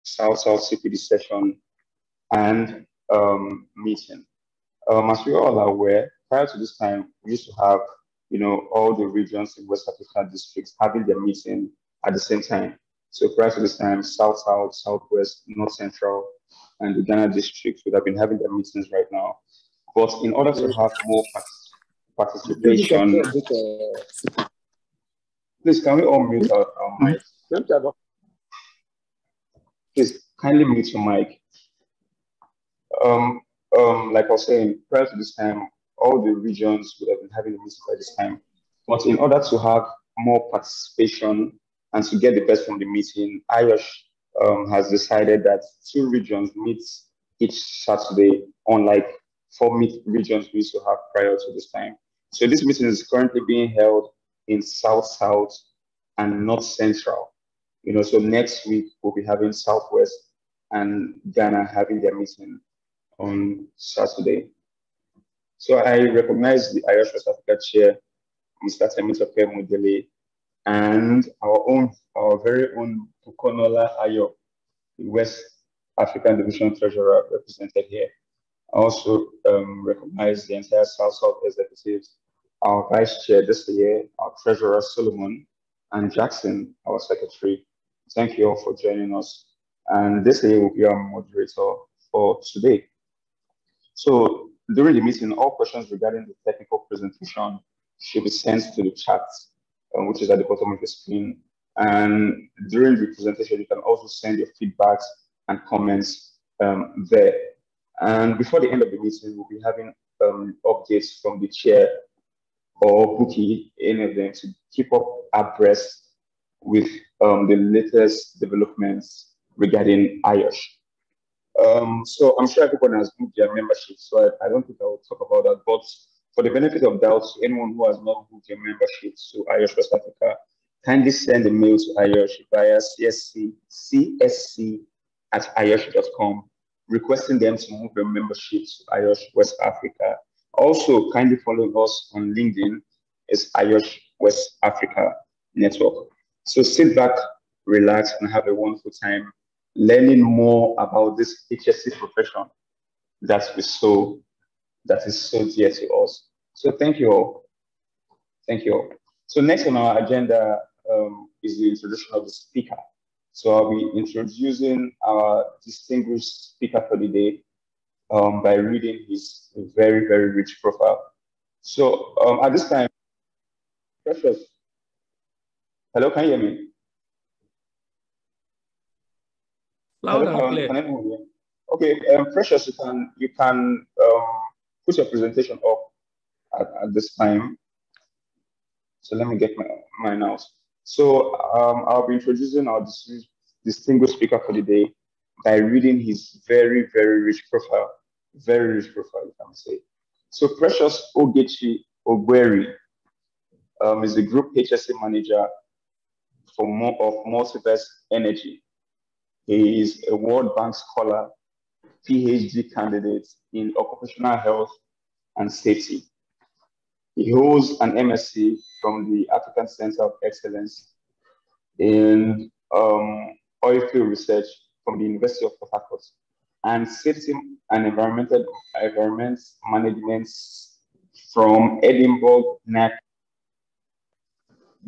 South-South CPD session and meeting. As we all are aware, prior to this time, we used to have, all the regions in West African districts having their meeting at the same time. So prior to this time, South-South, Southwest, North Central, and the Ghana districts would have been having their meetings right now. But in order to have more participation, please can we all mute our mic? Please kindly mute your mic. Like I was saying, prior to this time, all the regions would have been having a meeting by this time. But in order to have more participation and to get the best from the meeting, IOSH has decided that 2 regions meet each Saturday, unlike 4 regions we used to have prior to this time. So this meeting is currently being held in South-South and North Central. So next week we'll be having Southwest and Ghana having their meeting on Saturday. So I recognize the IOSH West Africa chair, Mr. Temitope Mudele, and our very own Pukonola Ayo, the West African Division Treasurer represented here. I also recognize the entire South-South executives, our Vice Chair this year, our Treasurer Solomon, and Jackson, our Secretary. Thank you all for joining us. And this year will be our moderator for today. So during the meeting, all questions regarding the technical presentation should be sent to the chat, which is at the bottom of the screen. And during the presentation, you can also send your feedbacks and comments there. And before the end of the meeting, we'll be having updates from the chair or Bookie, any of them, to keep up abreast with the latest developments regarding IOSH. So I'm sure everyone has booked their membership, so I don't think I will talk about that. But for the benefit of doubt, anyone who has not booked their membership to IOSH West Africa, kindly send a mail to IOSH via csc@iosh.com, requesting them to move their membership to IOSH West Africa. Also, kindly follow us on LinkedIn. It's IOSH West Africa Network. So sit back, relax, and have a wonderful time learning more about this HSC profession that is so dear to us. So thank you all. Thank you all. So next on our agenda is the introduction of the speaker. So I'll be introducing our distinguished speaker for the day by reading his very, very rich profile. So at this time, Precious, hello, can you hear me? Loud and clear. Okay, Precious, you can put your presentation up at this time. So let me get mine out. So I'll be introducing our distinguished speaker for the day by reading his very, very rich profile. Very rich profile, if I may say. So Precious Ogechi Ogweri is the Group HSC Manager for Multiverse Energy. He is a World Bank Scholar, PhD candidate in Occupational Health and Safety. He holds an MSc from the African Center of Excellence in Oilfield Research from the University of Port Harcourt, and Safety and Environment Management from Edinburgh,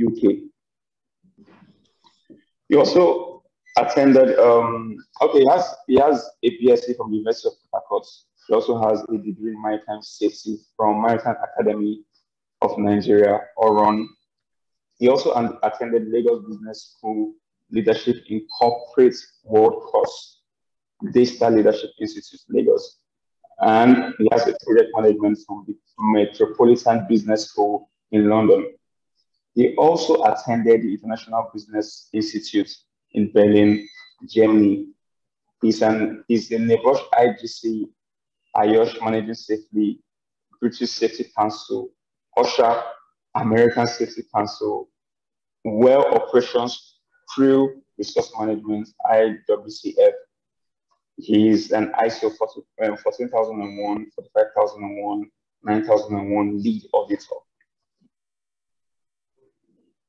UK. He also attended, he has a BSc from the University of Port Harcourt. He also has a degree in Maritime Safety from Maritime Academy of Nigeria, Oron. He also attended Lagos Business School Leadership in Corporate World Course, Daystar Leadership Institute, Lagos. And he has a project management from the Metropolitan Business School in London. He also attended the International Business Institute in Berlin, Germany. He's in NEBOSH IGC, IOSH Managing Safely, British Safety Council, OSHA, American Safety Council, Well Operations, Crew Resource Management, IWCF. He is an ISO 14001, 45001, 9001 Lead Auditor.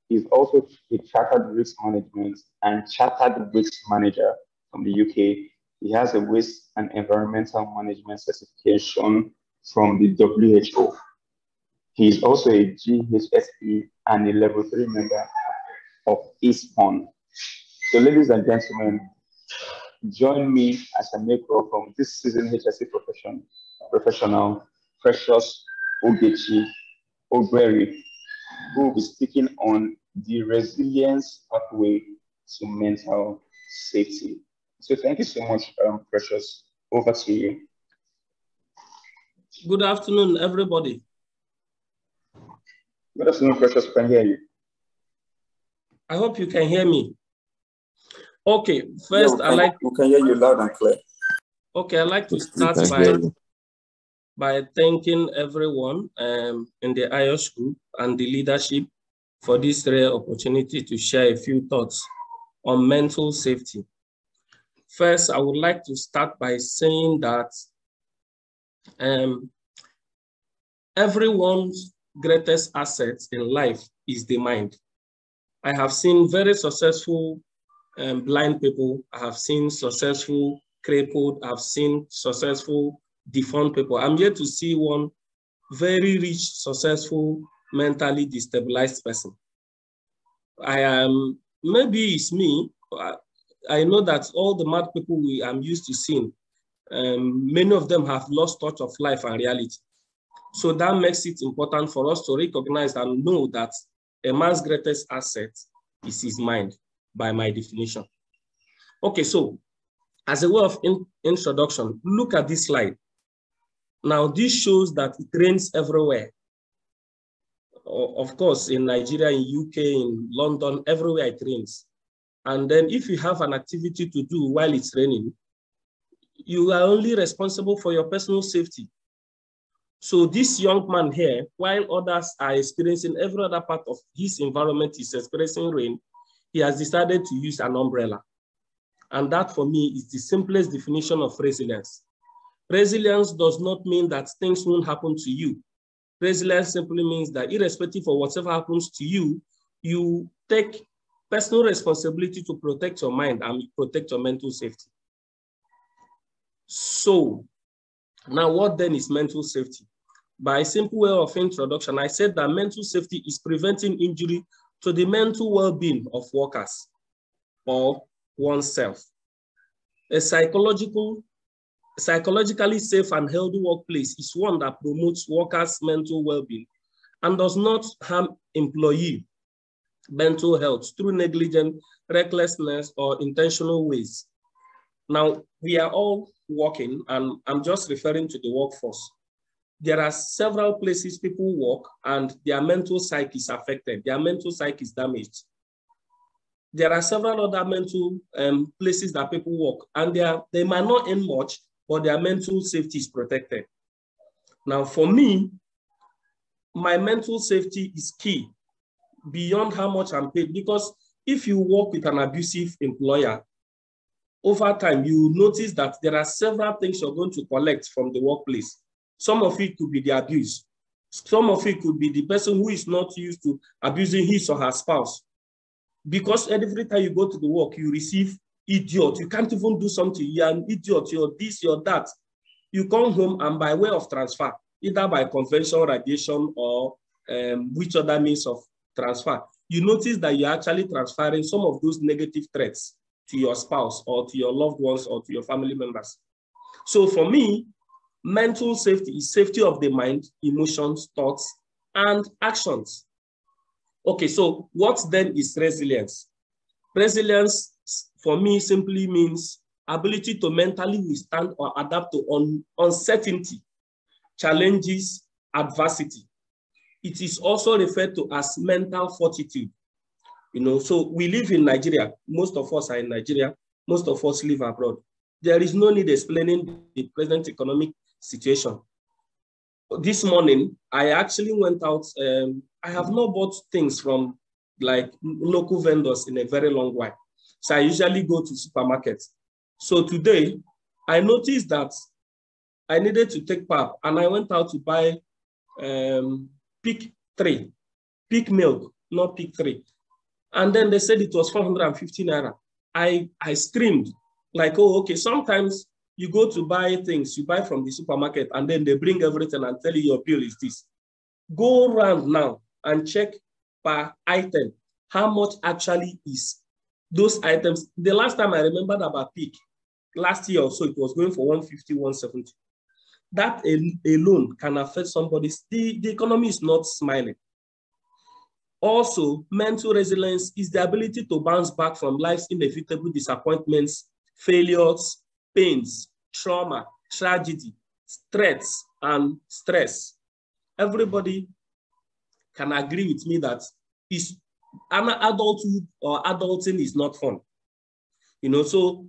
He's also a Chartered Risk Management and Chartered Risk Manager from the UK. He has a waste and environmental management certification from the WHO. He is also a GHSE and a level 3 member of ESPON. So ladies and gentlemen, join me as I make welcome this season HSE professional, Precious Ogechi Ogberi, who will be speaking on the resilience pathway to mental safety. So thank you so much, Precious. Over to you. Good afternoon, everybody. Good afternoon, Precious. Can hear you. I hope you can hear me. Okay, first we can hear you loud and clear. Okay, I'd like to start by thanking everyone in the IOSH group and the leadership for this rare opportunity to share a few thoughts on mental safety. First, I would like to start by saying that everyone's greatest asset in life is the mind. I have seen very successful blind people. I have seen successful crippled. I've seen successful deformed people. I'm yet to see one very rich, successful, mentally destabilized person. Maybe it's me. I know that all the mad people I'm used to seeing, many of them have lost touch of life and reality. So that makes it important for us to recognize and know that a man's greatest asset is his mind, by my definition. Okay, so as a way of introduction, look at this slide. Now, this shows that it rains everywhere. Of course, in Nigeria, in UK, in London, everywhere it rains. And then if you have an activity to do while it's raining, you are only responsible for your personal safety. So this young man here, while others are experiencing every other part of his environment is experiencing rain, he has decided to use an umbrella. And that for me is the simplest definition of resilience. Resilience does not mean that things won't happen to you. Resilience simply means that irrespective of whatever happens to you, you take personal responsibility to protect your mind and protect your mental safety. So now what then is mental safety? By a simple way of introduction, I said that mental safety is preventing injury to the mental well-being of workers or oneself. A psychologically safe and healthy workplace is one that promotes workers' mental well-being and does not harm employee mental health through negligence, recklessness, or intentional ways. Now, we are all working, and I'm just referring to the workforce. There are several places people work and their mental psyche is affected, their mental psyche is damaged. There are several other mental places that people work and they might not earn much, but their mental safety is protected. Now, for me, my mental safety is key beyond how much I'm paid, because if you work with an abusive employer, over time, you notice that there are several things you're going to collect from the workplace. Some of it could be the abuse. Some of it could be the person who is not used to abusing his or her spouse. Because every time you go to the work, you receive idiot. You can't even do something. You're an idiot. You're this, you're that. You come home and by way of transfer, either by conventional radiation or which other means of transfer, you notice that you're actually transferring some of those negative threats to your spouse or to your loved ones or to your family members. So for me, mental safety is safety of the mind, emotions, thoughts, and actions. Okay, so what then is resilience? Resilience for me simply means ability to mentally withstand or adapt to uncertainty, challenges, adversity. It is also referred to as mental fortitude. You know, so we live in Nigeria. Most of us are in Nigeria. Most of us live abroad. There is no need explaining the present economic situation. This morning, I actually went out. I have not bought things from like local vendors in a very long while. So I usually go to supermarkets. So today, I noticed that I needed to take pap and I went out to buy peak milk, not peak 3. And then they said it was 450 naira. I screamed Like, oh, okay, sometimes you go to buy things, you buy from the supermarket, and then they bring everything and tell you your bill is this. Go around now and check per item how much actually is those items. The last time I remembered about peak, last year or so, it was going for 150, 170. That alone can affect somebody's, the economy is not smiling. Also, mental resilience is the ability to bounce back from life's inevitable disappointments, failures, pains, trauma, tragedy, threats, and stress. Everybody can agree with me that adulthood or adulting is not fun. So,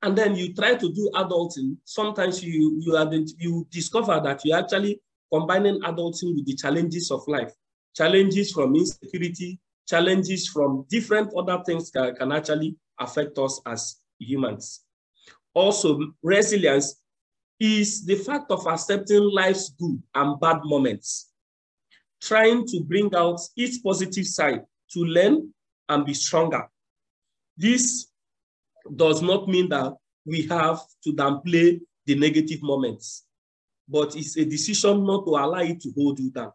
and then you try to do adulting, sometimes you discover that you're actually combining adulting with the challenges of life, challenges from insecurity, challenges from different other things that can actually affect us as humans. Also, resilience is the fact of accepting life's good and bad moments, trying to bring out its positive side to learn and be stronger. This does not mean that we have to downplay the negative moments, but it's a decision not to allow it to hold you down.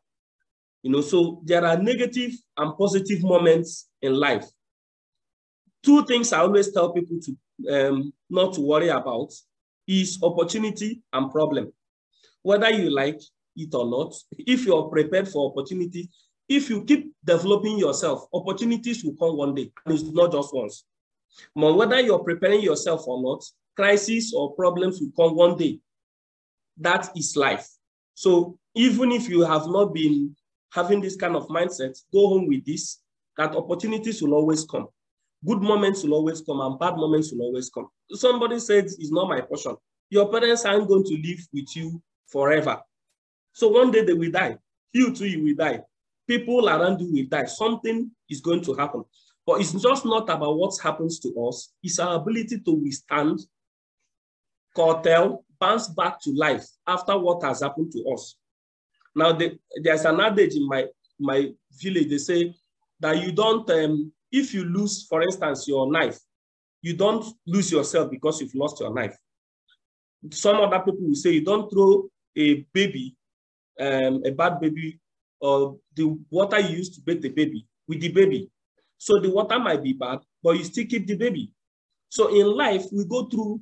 So there are negative and positive moments in life. Two things I always tell people to not to worry about is opportunity and problem. Whether you like it or not, if you're prepared for opportunity, if you keep developing yourself, opportunities will come one day, and it's not just once. But whether you're preparing yourself or not, crises or problems will come one day. That is life. So even if you have not been having this kind of mindset, go home with this, that opportunities will always come. Good moments will always come and bad moments will always come. Somebody said, it's not my portion. Your parents aren't going to live with you forever. So one day they will die. You too, you will die. People around you will die. Something is going to happen. But it's just not about what happens to us. It's our ability to withstand, curtail, bounce back to life after what has happened to us. Now, there's an adage in my village. They say that you don't, if you lose, for instance, your knife, you don't lose yourself because you've lost your knife. Some other people will say you don't throw a baby, a bad baby, or the water you use to bathe the baby with the baby. So the water might be bad, but you still keep the baby. So in life, we go through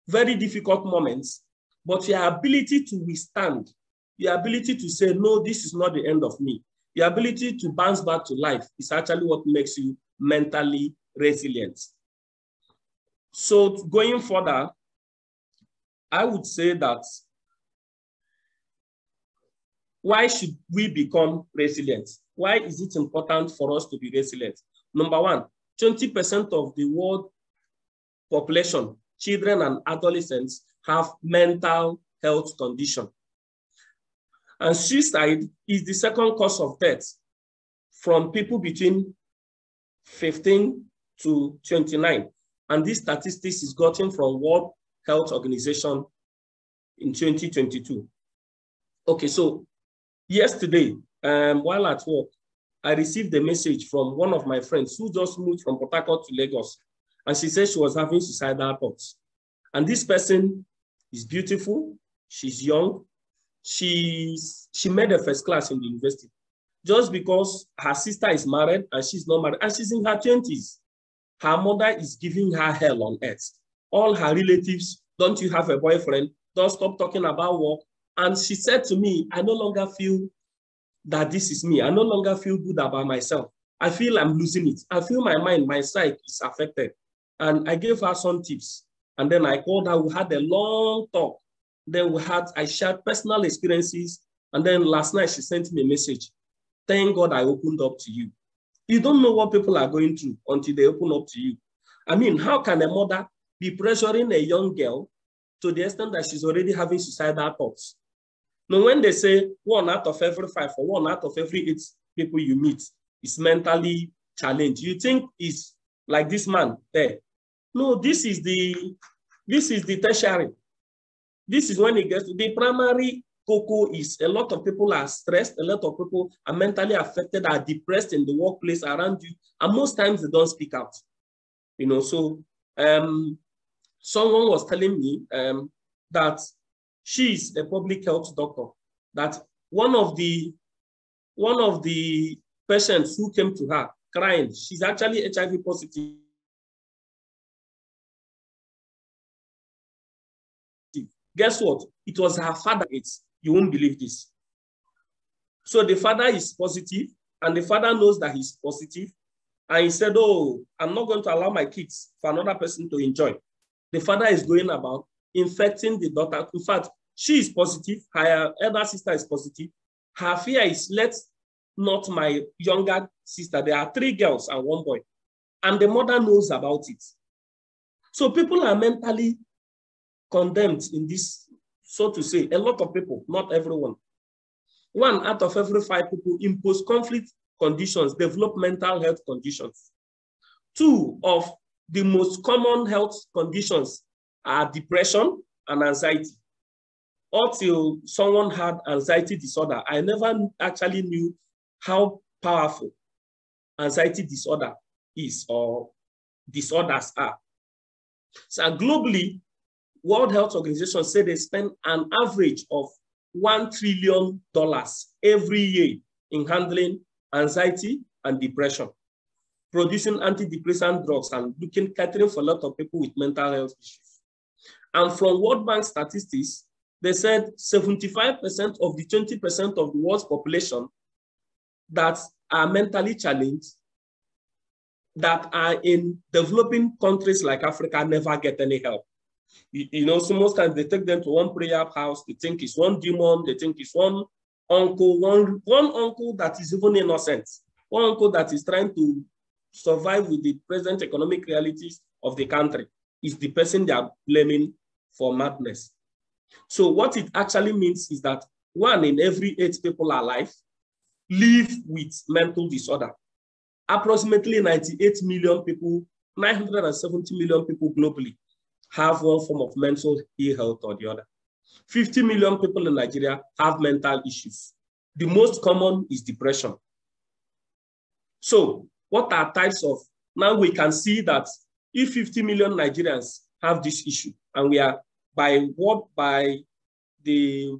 very difficult moments, but your ability to withstand, your ability to say, no, this is not the end of me, your ability to bounce back to life is actually what makes you mentally resilient. So going further, I would say that why should we become resilient? Why is it important for us to be resilient? Number one, 20% of the world population, children and adolescents, have mental health condition. And suicide is the second cause of death from people between 15 to 29. And this statistics is gotten from World Health Organization in 2022. Okay, so yesterday, while at work, I received a message from one of my friends who just moved from Port Harcourt to Lagos. And she said she was having suicidal thoughts. And this person is beautiful. She's young. She made a first class in the university. Just because her sister is married and she's not married, and she's in her 20s. Her mother is giving her hell on earth. All her relatives, don't you have a boyfriend? Don't stop talking about work. And she said to me, I no longer feel that this is me. I no longer feel good about myself. I feel I'm losing it. I feel my mind, my psyche is affected. And I gave her some tips. And then I called her. We had a long talk. Then I shared personal experiences. And then last night she sent me a message. Thank God I opened up to you. You don't know what people are going through until they open up to you. I mean, how can a mother be pressuring a young girl to the extent that she's already having suicidal thoughts? Now, when they say 1 out of every 5 or 1 out of every 8 people you meet is mentally challenged, you think it's like this man there. No, this is the tertiary. This is when it gets to the primary. Cocoa is a lot of people are stressed, a lot of people are mentally affected, are depressed in the workplace around you, and most times they don't speak out. So someone was telling me that she's a public health doctor, that one of the patients who came to her crying, she's actually HIV positive. Guess what? It was her father. You won't believe this. So the father is positive, and the father knows that he's positive. And he said, oh, I'm not going to allow my kids for another person to enjoy. The father is going about infecting the daughter. In fact, she is positive. Her elder sister is positive. Her fear is, let not my younger sister. There are 3 girls and 1 boy. And the mother knows about it. So people are mentally condemned in this, so to say. A lot of people, not everyone. 1 out of every 5 people in post-conflict conditions develop mental health conditions. 2 of the most common health conditions are depression and anxiety. Until someone had anxiety disorder, I never actually knew how powerful anxiety disorder is or disorders are. So globally, World Health Organization said they spend an average of $1 trillion every year in handling anxiety and depression, producing antidepressant drugs, and catering for a lot of people with mental health issues. And from World Bank statistics, they said 75% of the 20% of the world's population that are mentally challenged, that are in developing countries like Africa, never get any help. You know, so most times they take them to one prayer house, they think it's one demon, they think it's one uncle, one uncle that is even innocent, one uncle that is trying to survive with the present economic realities of the country is the person they are blaming for madness. So what it actually means is that 1 in every 8 people alive live with mental disorder. Approximately 98 million people, 970 million people globally have one form of mental ill health or the other. 50 million people in Nigeria have mental issues. The most common is depression. So what are types of, now we can see that if 50 million Nigerians have this issue, and we are by the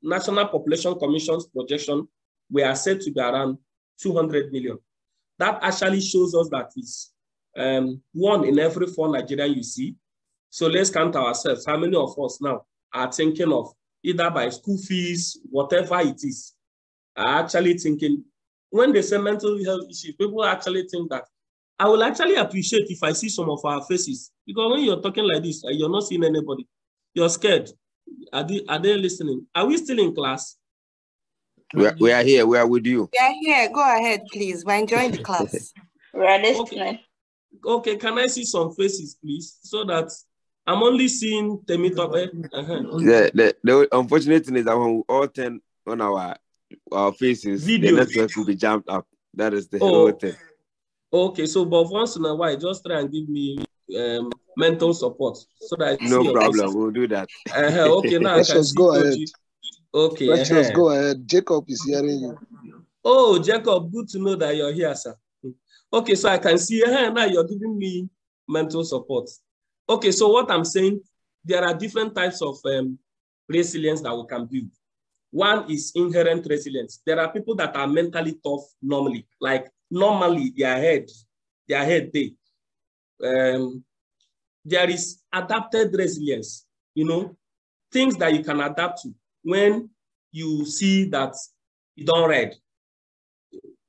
National Population Commission's projection, we are said to be around 200 million. That actually shows us that it's 1 in every 4 Nigerians you see. So let's count ourselves. How many of us now are thinking of either by school fees, whatever it is, are actually thinking, when they say mental health issues, people actually think that. I will actually appreciate if I see some of our faces, because when you're talking like this, you're not seeing anybody. You're scared. Are they listening? Are we still in class? We are here. We are with you. We are here. Go ahead, please. We're enjoying the class. We're listening. Okay, can I see some faces, please? So that I'm only seeing Temitope. The unfortunate thing is that when we all turn on our faces, videos, the network will be jammed up. That is the whole thing. Okay, so but once in a while, just try and give me mental support so that I no problem. We'll do that. Okay, now Precious, I can see go ahead. Okay, Precious, go ahead. Jacob is hearing you. Oh, Jacob, good to know that you're here, sir. Okay, so I can see now you're giving me mental support. Okay, so what I'm saying, there are different types of resilience that we can build. 1 is inherent resilience. There are people that are mentally tough normally, like normally their head day. There is adapted resilience, you know, things that you can adapt to when you see that you don't read.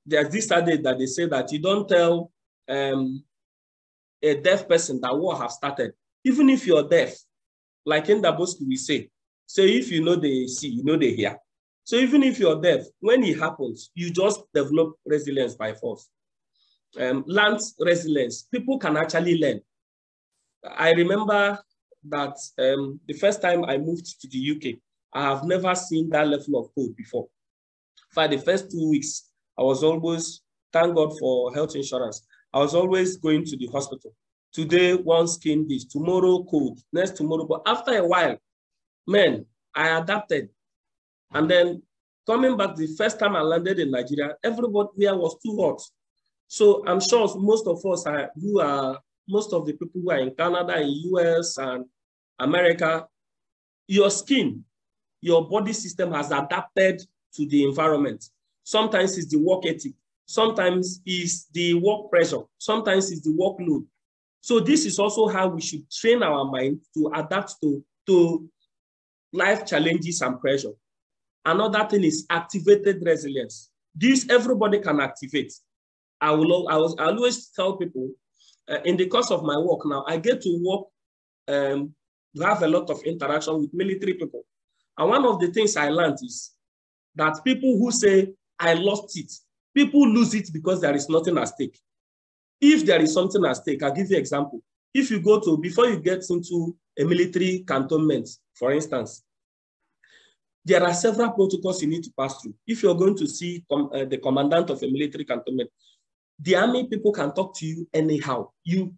There's this study that they say that you don't tell a deaf person that war have started, even if you're deaf, like in Daboski we say if you know they see, you know they hear. So even if you're deaf, when it happens, you just develop resilience by force. Learned resilience, people can actually learn. I remember that the first time I moved to the UK, I have never seen that level of code before. For the first 2 weeks, I was always, thank God for health insurance, I was always going to the hospital. Today, one skin this, tomorrow code, next tomorrow. But after a while, man, I adapted. And then coming back the first time I landed in Nigeria, everybody here was too hot. So I'm sure most of us who are most of the people who are in Canada, in US and America, your skin, your body system has adapted to the environment. Sometimes it's the work ethic. Sometimes it's the work pressure. Sometimes it's the workload. So this is also how we should train our mind to adapt to life challenges and pressure. Another thing is activated resilience. This everybody can activate. I always tell people in the course of my work now, I get to work, have a lot of interaction with military people. And one of the things I learned is that people who say, I lost it, people lose it because there is nothing at stake. If there is something at stake, I'll give you an example. If you go to, before you get into a military cantonment, for instance, there are several protocols you need to pass through. If you're going to see the commandant of a military cantonment, the army people can talk to you anyhow.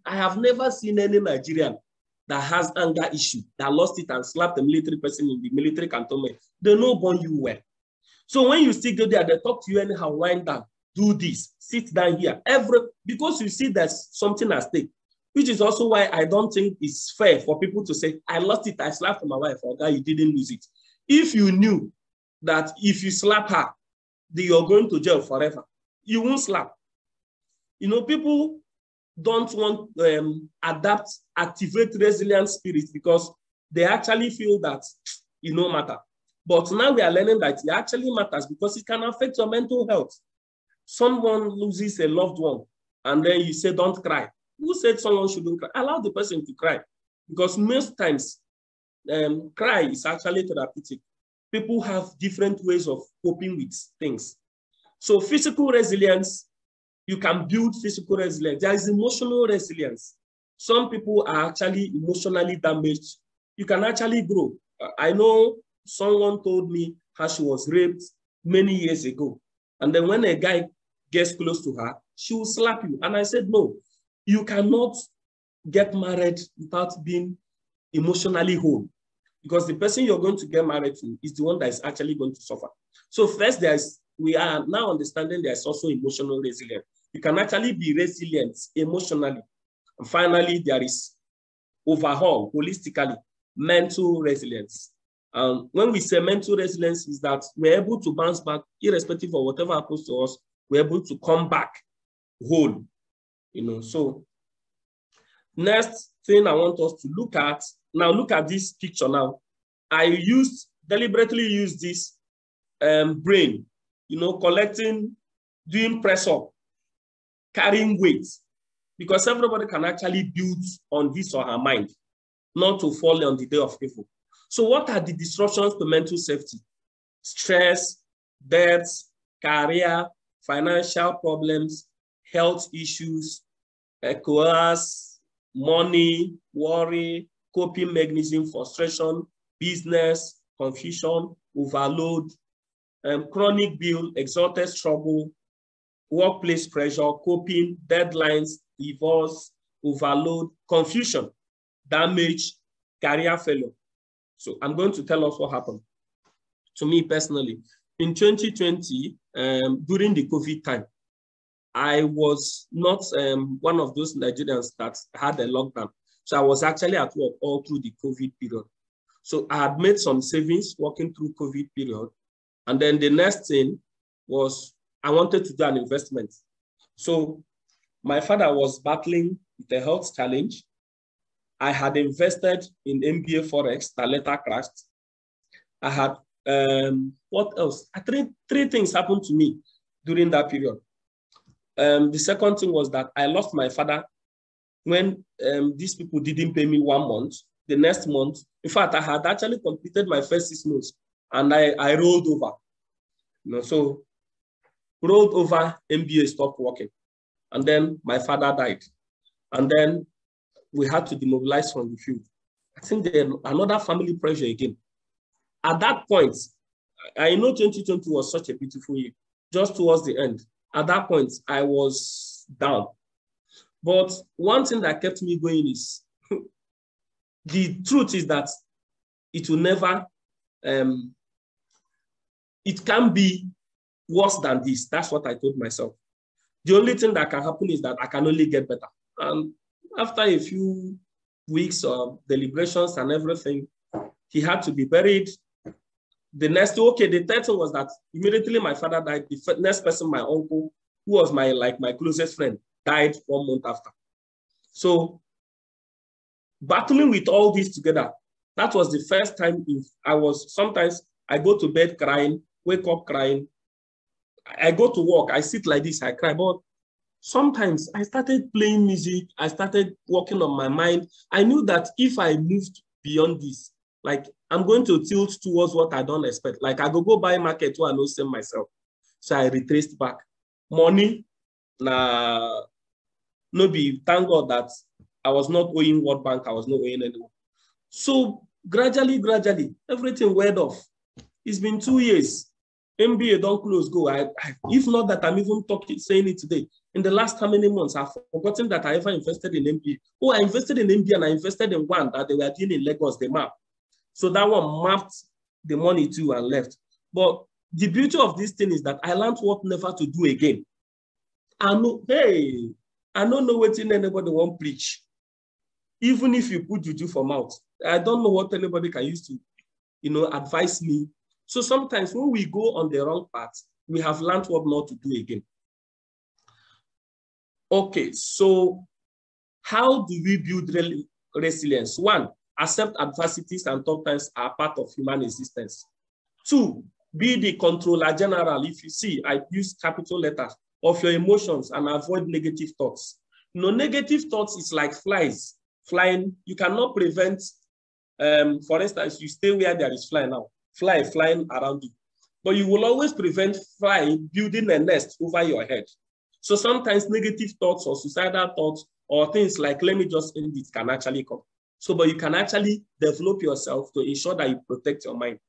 I have never seen any Nigerian that has anger issue, that lost it and slapped a military person in the military cantonment. They know born you well. So when you still go there, they talk to you anyhow, wind down, do this, sit down here. Because you see there's something at stake, which is also why I don't think it's fair for people to say, I lost it, I slapped my wife, or that you didn't lose it. If you knew that if you slap her, that you're going to jail forever, you won't slap. You know, people don't want to activate resilient spirit because they actually feel that it no matter. But now we are learning that it actually matters because it can affect your mental health. Someone loses a loved one and then you say, don't cry. Who said someone shouldn't cry? Allow the person to cry because most times cry is actually therapeutic. People have different ways of coping with things. So physical resilience, you can build physical resilience. There is emotional resilience. Some people are actually emotionally damaged. You can actually grow. I know someone told me how she was raped many years ago. And then when a guy gets close to her, she will slap you. And I said, no, you cannot get married without being emotionally whole. Because the person you're going to get married to is the one that is actually going to suffer. So first, we are now understanding there's also emotional resilience. You can actually be resilient emotionally. And finally, there is overall, holistically, mental resilience. When we say mental resilience is that we're able to bounce back, irrespective of whatever happens to us, we're able to come back whole. You know, so next thing I want us to look at, now look at this picture now. I deliberately used this brain, you know, collecting, doing press up, carrying weights, because everybody can actually build on his or her mind, not to fall on the day of evil. So what are the disruptions to mental safety? Stress, debts, career, financial problems, health issues, coerce, money, worry, coping mechanism, frustration, business, confusion, overload, chronic bill, exalted struggle, workplace pressure, coping, deadlines, divorce, overload, confusion, damage, career failure. So I'm going to tell us what happened to me personally. In 2020, during the COVID time, I was not one of those Nigerians that had a lockdown. So I was actually at work all through the COVID period. So I had made some savings working through COVID period. And then the next thing was I wanted to do an investment. So my father was battling with a health challenge. I had invested in MBA Forex that later crashed. I had, what else? Three things happened to me during that period. The second thing was that I lost my father when these people didn't pay me 1 month. The next month, in fact, I had actually completed my first 6 months and I rolled over. You know, so rolled over, MBA stopped working. And then my father died. And then we had to demobilize from the field. I think then another family pressure again. At that point, I know 2020 was such a beautiful year, just towards the end. At that point, I was down. But one thing that kept me going is, the truth is that it will never, it can be worse than this. That's what I told myself. The only thing that can happen is that I can only get better. And After a few weeks of deliberations and everything, he had to be buried. The next, the third thing was that immediately my father died. The next person, my uncle, who was my closest friend, died 1 month after. So battling with all this together, that was the first time sometimes I go to bed crying, wake up crying. I go to work, I sit like this, I cry. But sometimes I started playing music. I started working on my mind. I knew that if I moved beyond this, like I'm going to tilt towards what I don't expect. Like I go buy market where I know same myself. So I retraced back. Money, no be, thank God that I was not owing World Bank. I was not owing anyone. So gradually, everything went off. It's been 2 years. MBA don't close, go. If not that I'm even saying it today. In the last how many months, I've forgotten that I ever invested in MBA. Oh, I invested in MBA and I invested in one that they were doing in Lagos, the map. So that one mapped the money to and left. But the beauty of this thing is that I learned what never to do again. I know, hey, I don't know what anybody won't preach. Even if you put juju for mouth, I don't know what anybody can use to, advise me. So sometimes when we go on the wrong path, we have learned what not to do again. Okay, so how do we build resilience? 1, accept adversities and tough times are part of human existence. 2, be the controller general. If you see, I use capital letters of your emotions and avoid negative thoughts. Negative thoughts is like flies flying. You cannot prevent, for instance, you stay where there is fly now. Fly flying around you. But you will always prevent fly building a nest over your head. So sometimes negative thoughts or suicidal thoughts or things like, let me just end it, can actually come. So, but you can actually develop yourself to ensure that you protect your mind.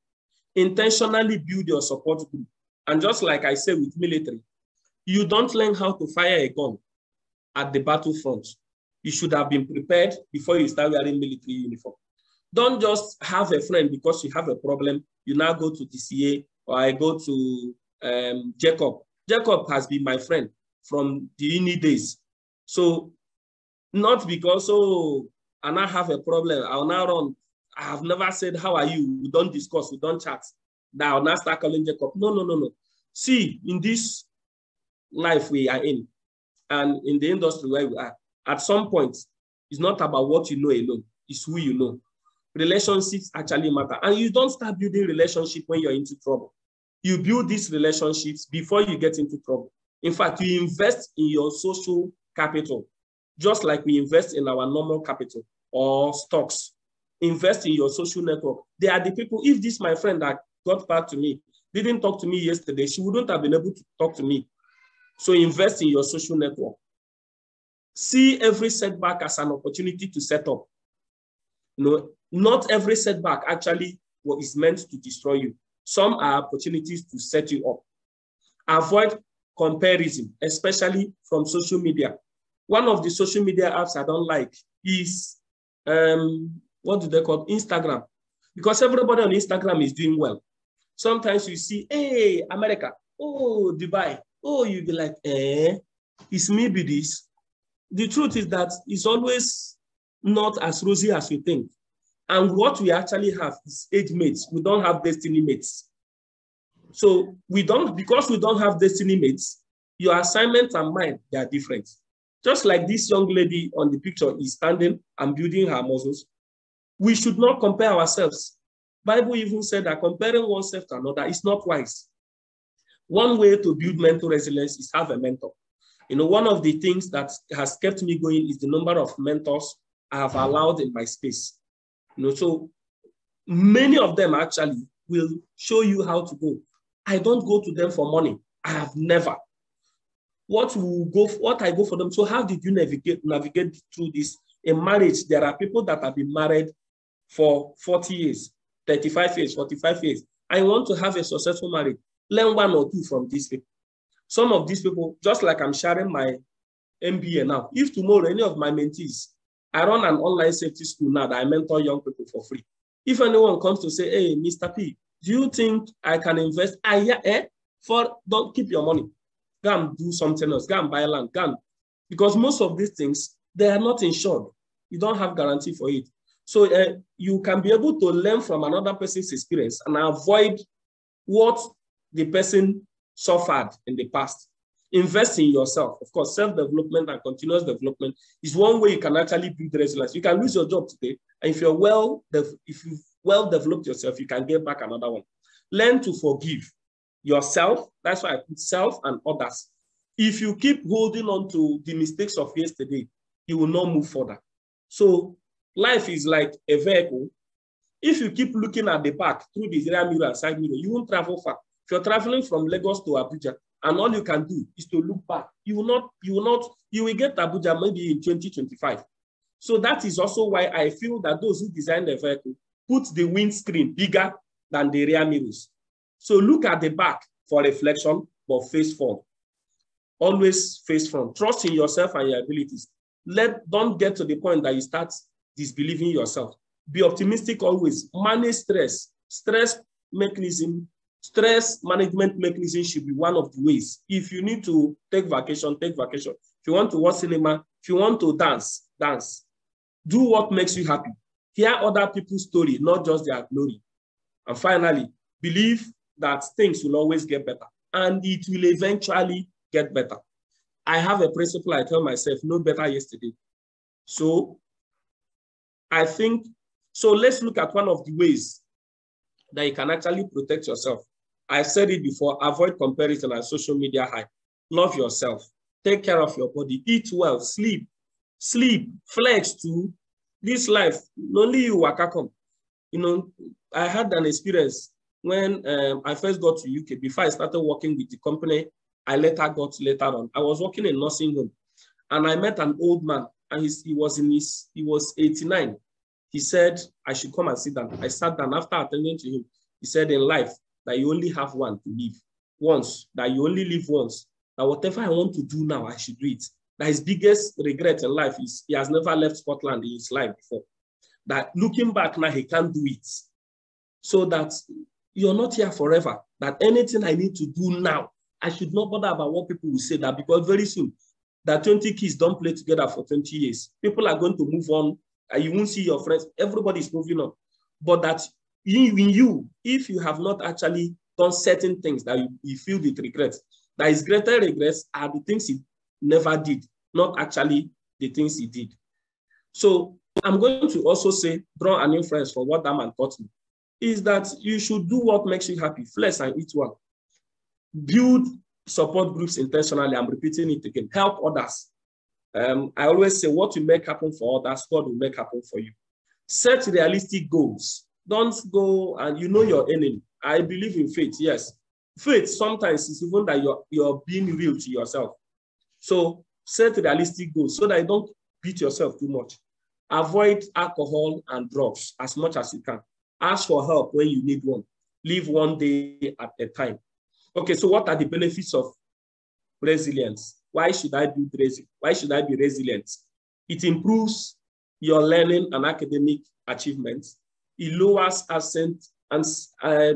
Intentionally build your support group. And just like I say with military, you don't learn how to fire a gun at the battlefront. You should have been prepared before you start wearing military uniform. Don't just have a friend because you have a problem. You now go to DCA or I go to Jacob. Jacob has been my friend from the uni days. So not because, I now have a problem, I'll now run. I have never said, how are you? We don't discuss, we don't chat. Now I'll now start calling Jacob. No. See, in this life we are in, and in the industry where we are, at some point, it's not about what you know alone, it's who you know. Relationships actually matter. And you don't start building relationships when you're into trouble. You build these relationships before you get into trouble. In fact, you invest in your social capital, just like we invest in our normal capital or stocks. Invest in your social network. They are the people, if this my friend that got back to me, didn't talk to me yesterday, she wouldn't have been able to talk to me. So invest in your social network. See every setback as an opportunity to set up. Not every setback actually is meant to destroy you. Some are opportunities to set you up. Avoid comparison, especially from social media. One of the social media apps I don't like is, what do they call it? Instagram. Because everybody on Instagram is doing well. Sometimes you see, hey, America, oh, Dubai, oh, you'll be like, it's maybe this. The truth is that it's always not as rosy as you think. And what we actually have is age mates. We don't have destiny mates. So because we don't have destiny mates, your assignment and mine, they are different. Just like this young lady on the picture is standing and building her muscles, we should not compare ourselves. Bible even said that comparing oneself to another is not wise. One way to build mental resilience is have a mentor. One of the things that has kept me going is the number of mentors I have allowed in my space. So many of them actually will show you how to go. I don't go to them for money. I have never. What I go for them. So how did you navigate through this? In marriage, there are people that have been married for 40 years, 35 years, 45 years. I want to have a successful marriage. Learn one or two from these people. Some of these people, just like I'm sharing my MBA now, if tomorrow any of my mentees, I run an online safety school now that I mentor young people for free. If anyone comes to say, hey, Mr. P, do you think I can invest? Don't keep your money. Go and do something else. Go and buy land. Because most of these things, They are not insured. You don't have guarantee for it. So you can be able to learn from another person's experience and avoid what the person suffered in the past. Invest in yourself. Of course, self-development and continuous development is one way you can actually build resilience. You can lose your job today, and if you've well developed yourself, you can get back another one. Learn to forgive yourself. That's why I put self and others. If you keep holding on to the mistakes of yesterday, you will not move further. So life is like a vehicle. If you keep looking at the back through the rear mirror and side mirror, you won't travel far. If you're traveling from Lagos to Abuja and all you can do is to look back, you will get Abuja maybe in 2025. So that is also why I feel that those who design the vehicle put the windscreen bigger than the rear mirrors. So look at the back for reflection, but face forward. Always face front. Trust in yourself and your abilities. Don't get to the point that you start disbelieving yourself. Be optimistic always. Manage stress. Stress management mechanism should be one of the ways. If you need to take vacation, take vacation. If you want to watch cinema, if you want to dance, dance. Do what makes you happy. Hear other people's story, not just their glory. And finally, believe that things will always get better. And it will eventually get better. I have a principle I tell myself, no better yesterday. So let's look at one of the ways that you can actually protect yourself. I said it before, avoid comparison and social media hype. Love yourself. Take care of your body. Eat well. Sleep. Flex too. This life, only you waka come. You know, I had an experience when I first got to UK. Before I started working with the company, I later on. I was working in a nursing home, and I met an old man, and he was 89. He said I should come and sit down. I sat down. After attending to him, he said in life that you only have one to live once, that you only live once, that whatever I want to do now, I should do it. That his biggest regret in life is he has never left Scotland in his life before. That looking back now, he can't do it. So that you're not here forever. That anything I need to do now, I should not bother about what people will say, that because very soon, that 20 kids don't play together for 20 years. People are going to move on, and you won't see your friends. Everybody's moving on. But that if you have not actually done certain things that you feel with regret, that his greater regrets are the things he never did, not actually the things he did. So I'm going to also say, draw an inference from what that man taught me, is that you should do what makes you happy, flex and eat well. Build support groups intentionally. I'm repeating it again. Help others. I always say, what you make happen for others, God will make happen for you. Set realistic goals. Don't go and you know your enemy. I believe in faith, yes. Faith sometimes is even that you're being real to yourself. So set realistic goals so that you don't beat yourself too much. Avoid alcohol and drugs as much as you can. Ask for help when you need one. Live one day at a time. Okay, so what are the benefits of resilience? Why should I be resilient? It improves your learning and academic achievements. It lowers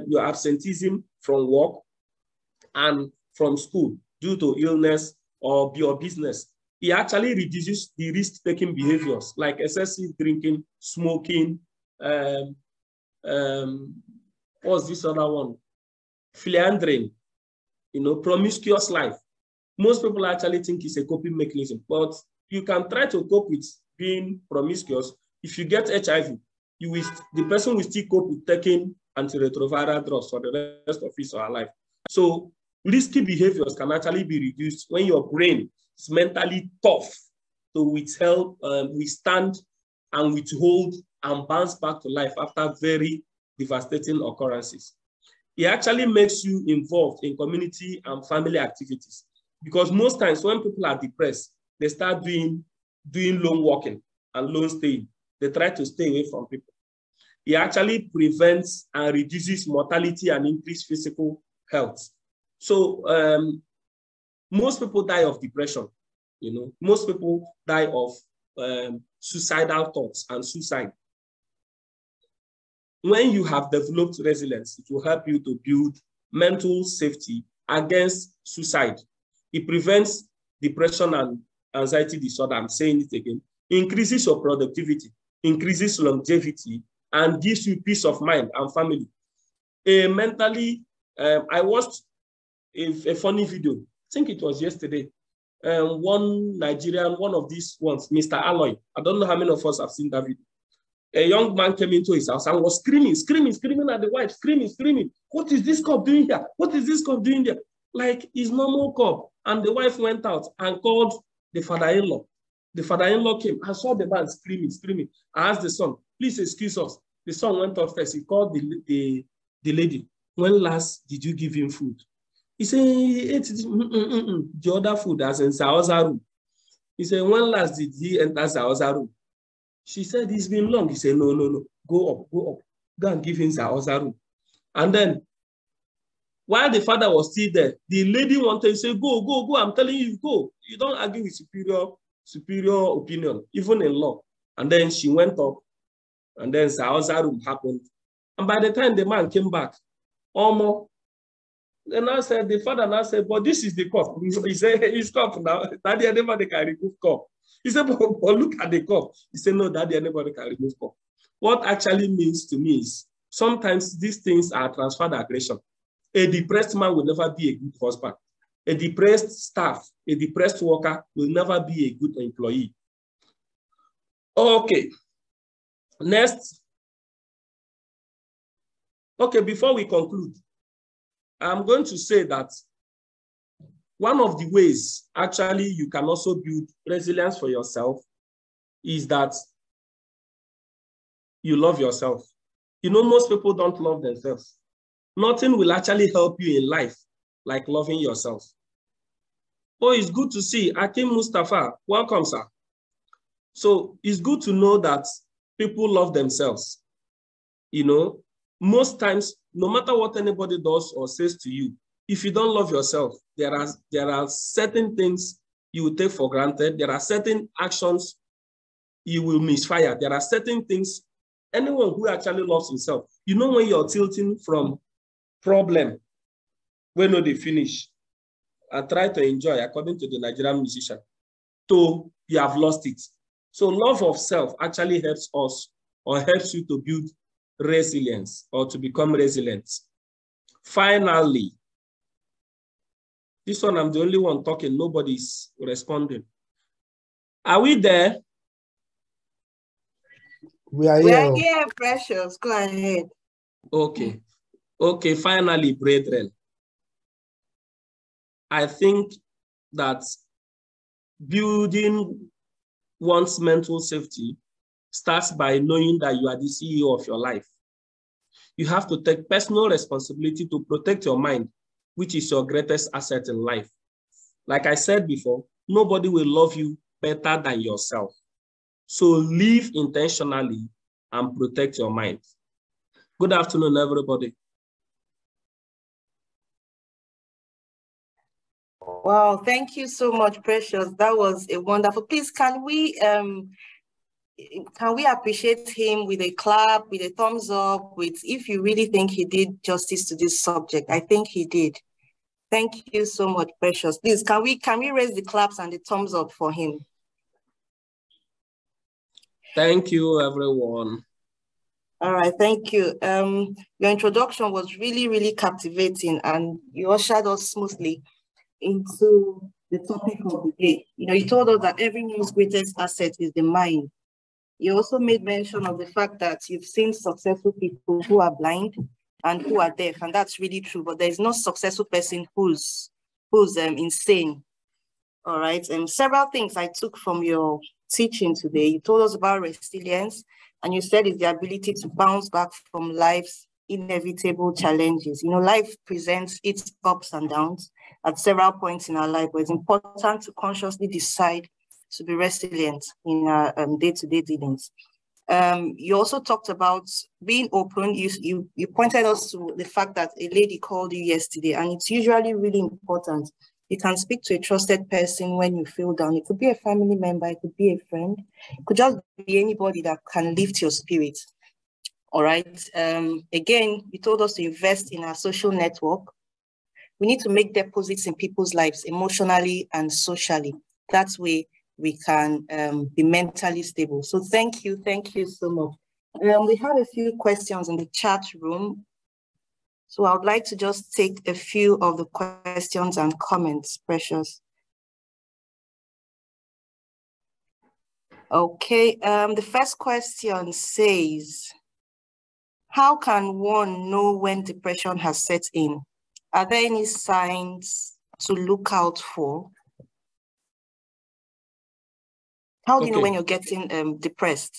your absenteeism from work and from school due to illness or your business. It actually reduces the risk-taking behaviors like excessive drinking, smoking, what's this other one? Philandering, promiscuous life. Most people actually think it's a coping mechanism, but you can try to cope with being promiscuous. If you get HIV, the person will still cope with taking antiretroviral drugs for the rest of his or her life. So risky behaviors can actually be reduced when your brain is mentally tough to withstand and withhold and bounce back to life after very devastating occurrences. It actually makes you involved in community and family activities, because most times when people are depressed, they start doing lone walking and lone staying. They try to stay away from people. It actually prevents and reduces mortality and increased physical health. So most people die of depression. Most people die of suicidal thoughts and suicide. When you have developed resilience, it will help you to build mental safety against suicide. It prevents depression and anxiety disorder. I'm saying it again. increases your productivity, increases longevity, and gives you peace of mind and family. I watched a funny video. I think it was yesterday. One Nigerian, one of these ones, Mr. Alloy. I don't know how many of us have seen that video. A young man came into his house and was screaming at the wife, screaming. What is this cop doing here? What is this cop doing there? Like his normal cop. And the wife went out and called the father-in-law. The father-in-law came and saw the man screaming. I asked the son, please excuse us. The son went up first. He called the lady. When last did you give him food? He said, the other food as in Saoza room. He said, when last did he enter Saoza room? She said, it's been long. He said, no. Go up. Go and give him Saoza room. And then, while the father was still there, the lady wanted to say, go. I'm telling you, go. You don't argue with superior opinion, even in law. And then she went up, and then Saoza room happened. And by the time the man came back, almost, and the father now said, but this is the cup. He said, it's cup now. Daddy, anybody can remove cup. He said, but look at the cup. He said, no, Daddy, anybody can remove cup. What actually means to me is sometimes these things are transferred aggression. A depressed man will never be a good husband. A depressed staff, a depressed worker will never be a good employee. Okay. Next. Okay, before we conclude, I'm going to say that one of the ways actually you can also build resilience for yourself is that you love yourself. You know, most people don't love themselves. Nothing will actually help you in life like loving yourself. Oh, it's good to see Akim Mustafa. Welcome, sir. So it's good to know that people love themselves. You know, most times, no matter what anybody does or says to you, if you don't love yourself, there are certain things you will take for granted. There are certain actions you will misfire. There are certain things, anyone who actually loves himself, you know, when you're tilting from problem, when they finish, and try to enjoy, according to the Nigerian musician, to you have lost it. So love of self actually helps us or helps you to build resilience or to become resilient. Finally, this one, I'm the only one talking. Nobody's responding. Are we there? We are here. We are here, Precious. Go ahead. Okay. Okay, finally, brethren. I think that building one's mental safety starts by knowing that you are the CEO of your life. You have to take personal responsibility to protect your mind, which is your greatest asset in life. Like I said before, nobody will love you better than yourself. So live intentionally and protect your mind. Good afternoon, everybody. Wow, thank you so much, Precious. That was a wonderful. Please, can we appreciate him with a clap, with a thumbs up, with if you really think he did justice to this subject? I think he did. Thank you so much, Precious. Please, can we raise the claps and the thumbs up for him? Thank you, everyone. All right, thank you. Your introduction was really, really captivating, and you ushered us smoothly into the topic of the day. You know, you told us that everyone's greatest asset is the mind. You also made mention of the fact that you've seen successful people who are blind and who are deaf, and that's really true, but there's no successful person who's insane. All right, and several things I took from your teaching today. You told us about resilience, and you said it's the ability to bounce back from life's inevitable challenges. You know, life presents its ups and downs at several points in our life, but it's important to consciously decide to be resilient in our day-to-day dealings. You also talked about being open. You pointed us to the fact that a lady called you yesterday, and it's usually really important. You can speak to a trusted person when you feel down. It could be a family member, it could be a friend, it could just be anybody that can lift your spirit. All right. Again, you told us to invest in our social network. We need to make deposits in people's lives emotionally and socially. That way, we can be mentally stable. So thank you so much. We have a few questions in the chat room. So I would like to just take a few of the questions and comments, Precious. Okay, the first question says, how can one know when depression has set in? Are there any signs to look out for? How do you know when you're getting depressed?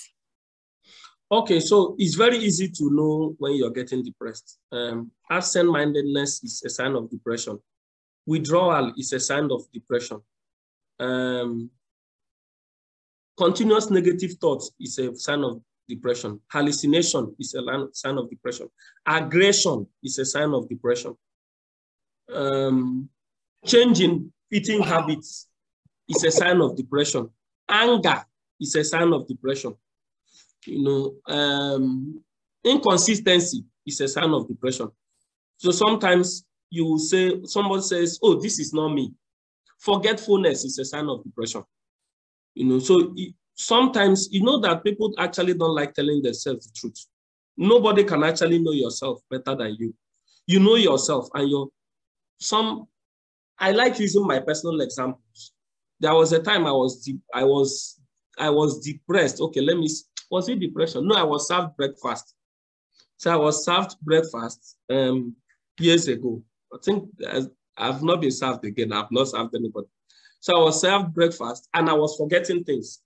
Okay, so it's very easy to know when you're getting depressed. Absent-mindedness is a sign of depression. Withdrawal is a sign of depression. Continuous negative thoughts is a sign of depression. Hallucination is a sign of depression. Aggression is a sign of depression. Changing eating habits is a sign of depression. Anger is a sign of depression. Inconsistency is a sign of depression. So sometimes you will say, someone says, oh, this is not me. Forgetfulness is a sign of depression. Sometimes that people actually don't like telling themselves the truth. Nobody can actually know yourself better than you. You know yourself, and I like using my personal examples. There was a time I was depressed. Okay, was it depression? No, I was served breakfast. So I was served breakfast years ago. I think I've not been served again. I've not served anybody. So I was served breakfast and I was forgetting things.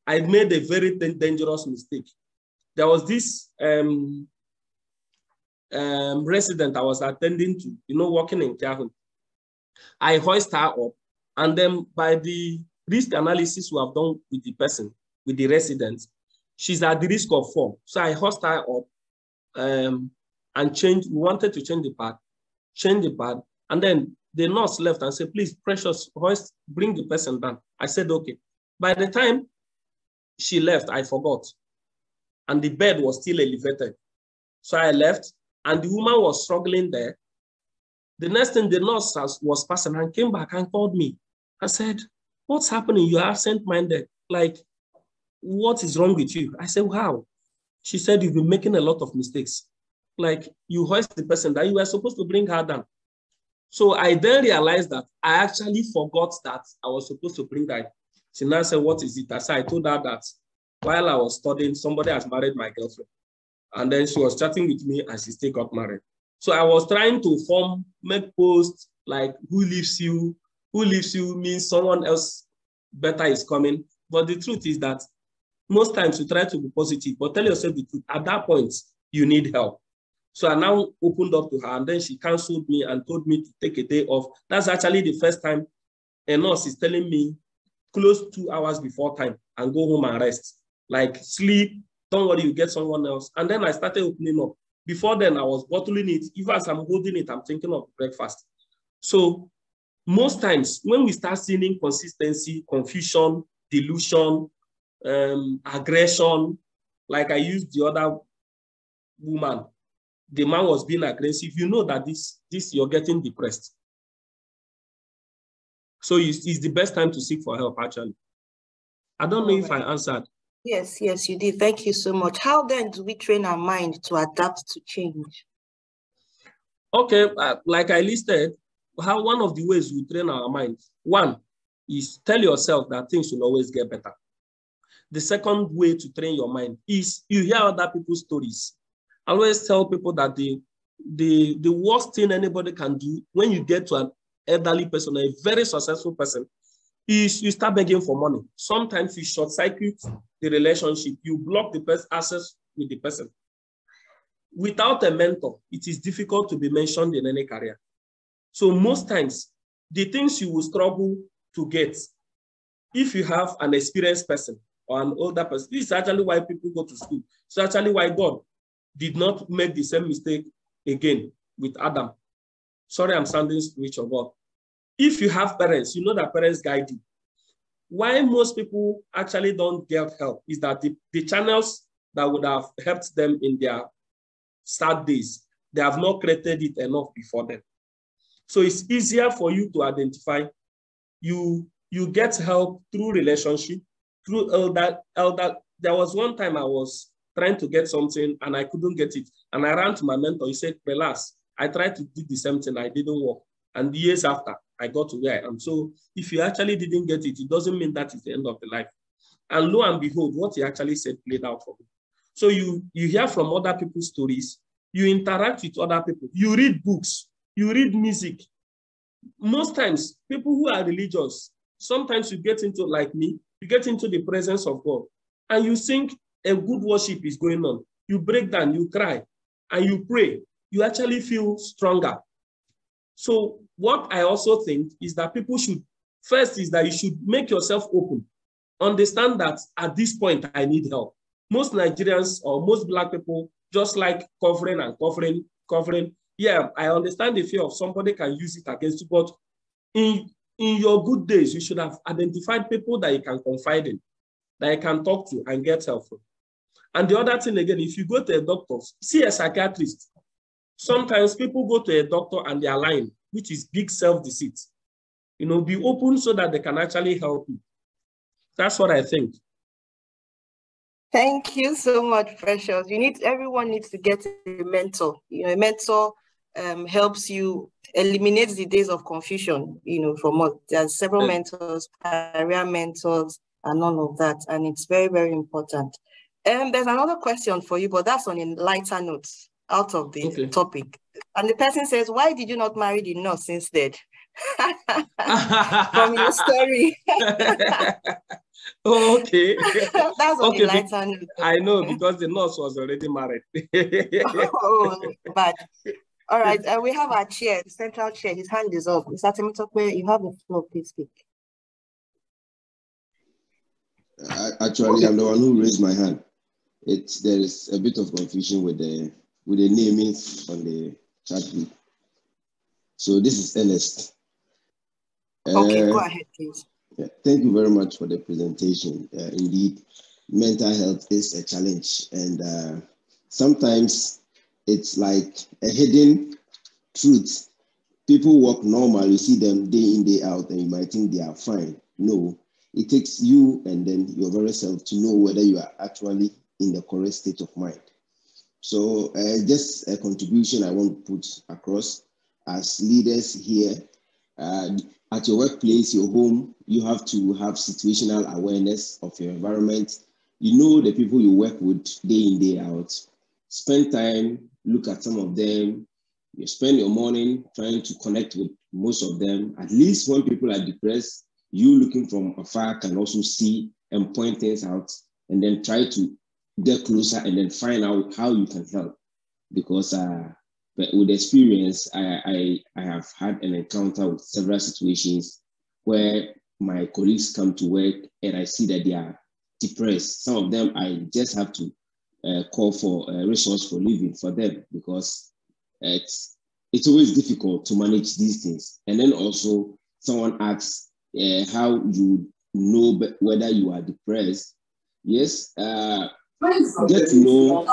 I made a very dangerous mistake. There was this resident I was attending to, working in care home. I hoist her up, and then by the risk analysis we have done with the person, with the resident, she's at the risk of fall. So I hoist her up and we wanted to change the pad, and then the nurse left and said, please, Precious, hoist, bring the person down. I said, okay. By the time she left, I forgot. And the bed was still elevated. So I left, and the woman was struggling there. The next thing, the nurse was passing and came back and called me. I said, what's happening? You are absent-minded. Like, what is wrong with you? I said, how? She said, you've been making a lot of mistakes. Like, you hoist the person that you were supposed to bring her down. So I then realized that I actually forgot that I was supposed to bring her. She now said, what is it? I said, I told her that while I was studying, somebody has married my girlfriend. And then she was chatting with me and she still got married. So I was trying to make posts like, who leaves you means someone else better is coming. But the truth is that most times you try to be positive, but tell yourself the truth. At that point, you need help. So I now opened up to her, and then she canceled me and told me to take a day off. That's actually the first time a nurse is telling me close 2 hours before time and go home and rest. Like, sleep, don't worry, you get someone else. And then I started opening up. Before then, I was bottling it. Even as I'm holding it, I'm thinking of breakfast. So most times when we start seeing inconsistency, confusion, delusion, aggression, like I used the other woman, the man was being aggressive, you know that this you're getting depressed. So it's the best time to seek for help, actually. I don't know if I answered. Yes, you did. Thank you so much. How then do we train our mind to adapt to change? Okay, like I listed, one of the ways we train our mind, one is tell yourself that things will always get better. The second way to train your mind is you hear other people's stories. I always tell people that the worst thing anybody can do when you get to an elderly person, a very successful person, is you start begging for money. Sometimes you short-circuit the relationship. You block the best access with the person. Without a mentor, it is difficult to be mentioned in any career. So most times, the things you will struggle to get, if you have an experienced person or an older person, this is actually why people go to school. It's actually why God did not make the same mistake again with Adam. Sorry, I'm sounding spiritual, but if you have parents, you know that parents guide you. Why most people actually don't get help is that the channels that would have helped them in their sad days, they have not created it enough before them. So it's easier for you to identify. You You get help through relationship, through elder. There was one time I was trying to get something and I couldn't get it. And I ran to my mentor. He said, relax. I tried to do the same thing. I didn't work. And years after, I got to where I am. So if you actually didn't get it, it doesn't mean that is the end of the life. And lo and behold, what he actually said played out for me. So you hear from other people's stories. You interact with other people. You read books. You read music. Most times, people who are religious, sometimes you get into, like me, you get into the presence of God and you think a good worship is going on. You break down, you cry, and you pray. You actually feel stronger. So what I also think is that people should, first is that you should make yourself open. Understand that at this point, I need help. Most Nigerians or most Black people just like covering and covering. Yeah, I understand the fear of somebody can use it against you, but in your good days, you should have identified people that you can confide in, that you can talk to and get help from. And the other thing again, if you go to a doctor, see a psychiatrist. Sometimes people go to a doctor and they are lying, which is big self-deceit. You know, be open so that they can actually help you. That's what I think. Thank you so much, Precious. Everyone needs to get a mentor. You know, a mentor helps you eliminate the days of confusion, you know, from us. There's several mentors, career mentors, and all of that. And it's very, very important. There's another question for you, but that's on a lighter note, out of the topic. And the person says, why did you not marry the nurse instead? From your story. Oh, okay. That's on a lighter note. I know, because the nurse was already married. Oh, bad. All right, we have our chair, the central chair. His hand is up. Mr. Temitope, you have the floor. Please speak. Actually, I'm the one who raised my hand. There is a bit of confusion with the namings on the chat group. So this is Ernest. Okay, go ahead, please. Yeah, thank you very much for the presentation. Indeed, mental health is a challenge, and sometimes it's like a hidden truth. People walk normal, you see them day in, day out, and you might think they are fine. No, it takes you and then your very self to know whether you are actually in the correct state of mind. So just a contribution I want to put across as leaders here. At your workplace, your home, you have to have situational awareness of your environment. You know the people you work with day in, day out. Spend time, look at some of them. You spend your morning trying to connect with most of them. At least when people are depressed, you looking from afar can also see and point things out, and then try to get closer and then find out how you can help. Because but with experience, I have had an encounter with several situations where my colleagues come to work and I see that they are depressed. Some of them, I just have to call for a resource for living for them, because it's always difficult to manage these things. And then also someone asks how you know whether you are depressed. Yes, get to know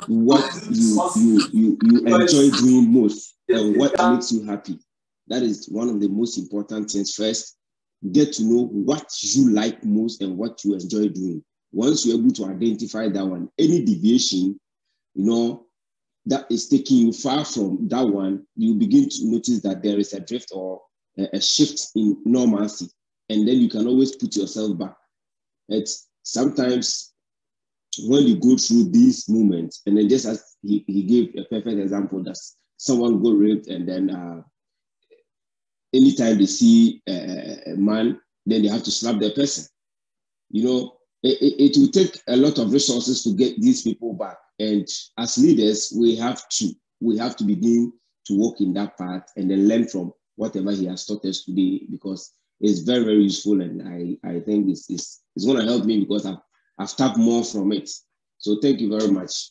what you enjoy doing most and what makes you happy. That is one of the most important things. First, get to know what you like most and what you enjoy doing. Once you're able to identify that one, any deviation, you know, that is taking you far from that one, you begin to notice that there is a drift or a shift in normalcy, and then you can always put yourself back. It's sometimes when you go through these moments, and then just as he gave a perfect example, that someone got raped, and then anytime they see a man, then they have to slap the person. You know, it will take a lot of resources to get these people back. And as leaders, we have to begin to walk in that path and then learn from whatever he has taught us today, because it's very, very useful. And I think it's going to help me, because I've tapped more from it. So thank you very much.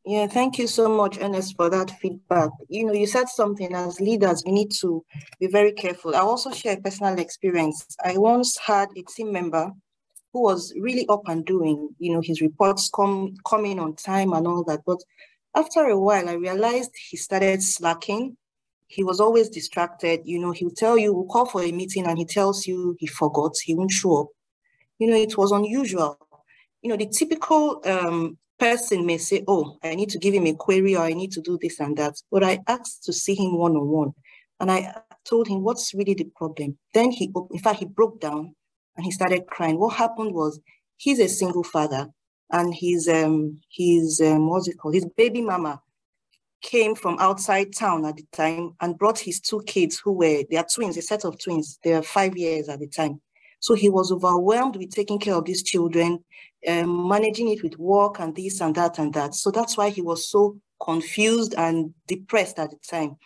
Yeah, thank you so much, Ernest, for that feedback. You know, you said something, as leaders, we need to be very careful. I'll also share a personal experience. I once had a team member who was really up and doing, you know, his reports coming on time and all that. But after a while, I realized he started slacking. he was always distracted. He'll tell you, we'll call for a meeting and he tells you he forgot, he won't show up. It was unusual. The typical person may say, oh, I need to give him a query or I need to do this and that. But I asked to see him one-on-one and I told him, what's really the problem? Then he broke down and he started crying. What happened was he's a single father and his baby mama came from outside town at the time and brought his 2 kids they are twins, a set of twins. They were 5 years at the time. So he was overwhelmed with taking care of these children, managing it with work and this and that and that. So that's why he was so confused and depressed at the time.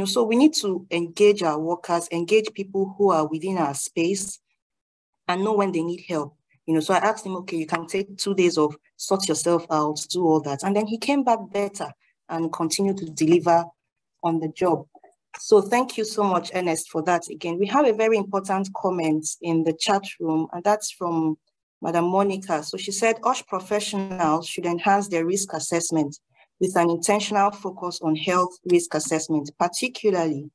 So we need to engage our workers, engage people who are within our space and know when they need help. So I asked him, okay, you can take 2 days off, sort yourself out, do all that. And then he came back better and continued to deliver on the job. So thank you so much, Ernest, for that. Again, we have a very important comment in the chat room, and that's from Madam Monica. So she said, AAS professionals should enhance their risk assessment with an intentional focus on health risk assessment, particularly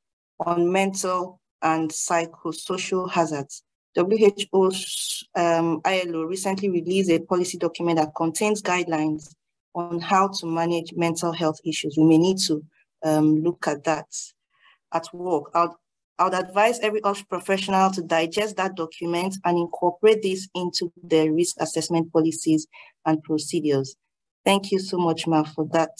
on mental and psychosocial hazards. WHO's ILO recently released a policy document that contains guidelines on how to manage mental health issues. We may need to look at that at work. I would advise every AAS professional to digest that document and incorporate this into their risk assessment policies and procedures. Thank you so much, Ma, for that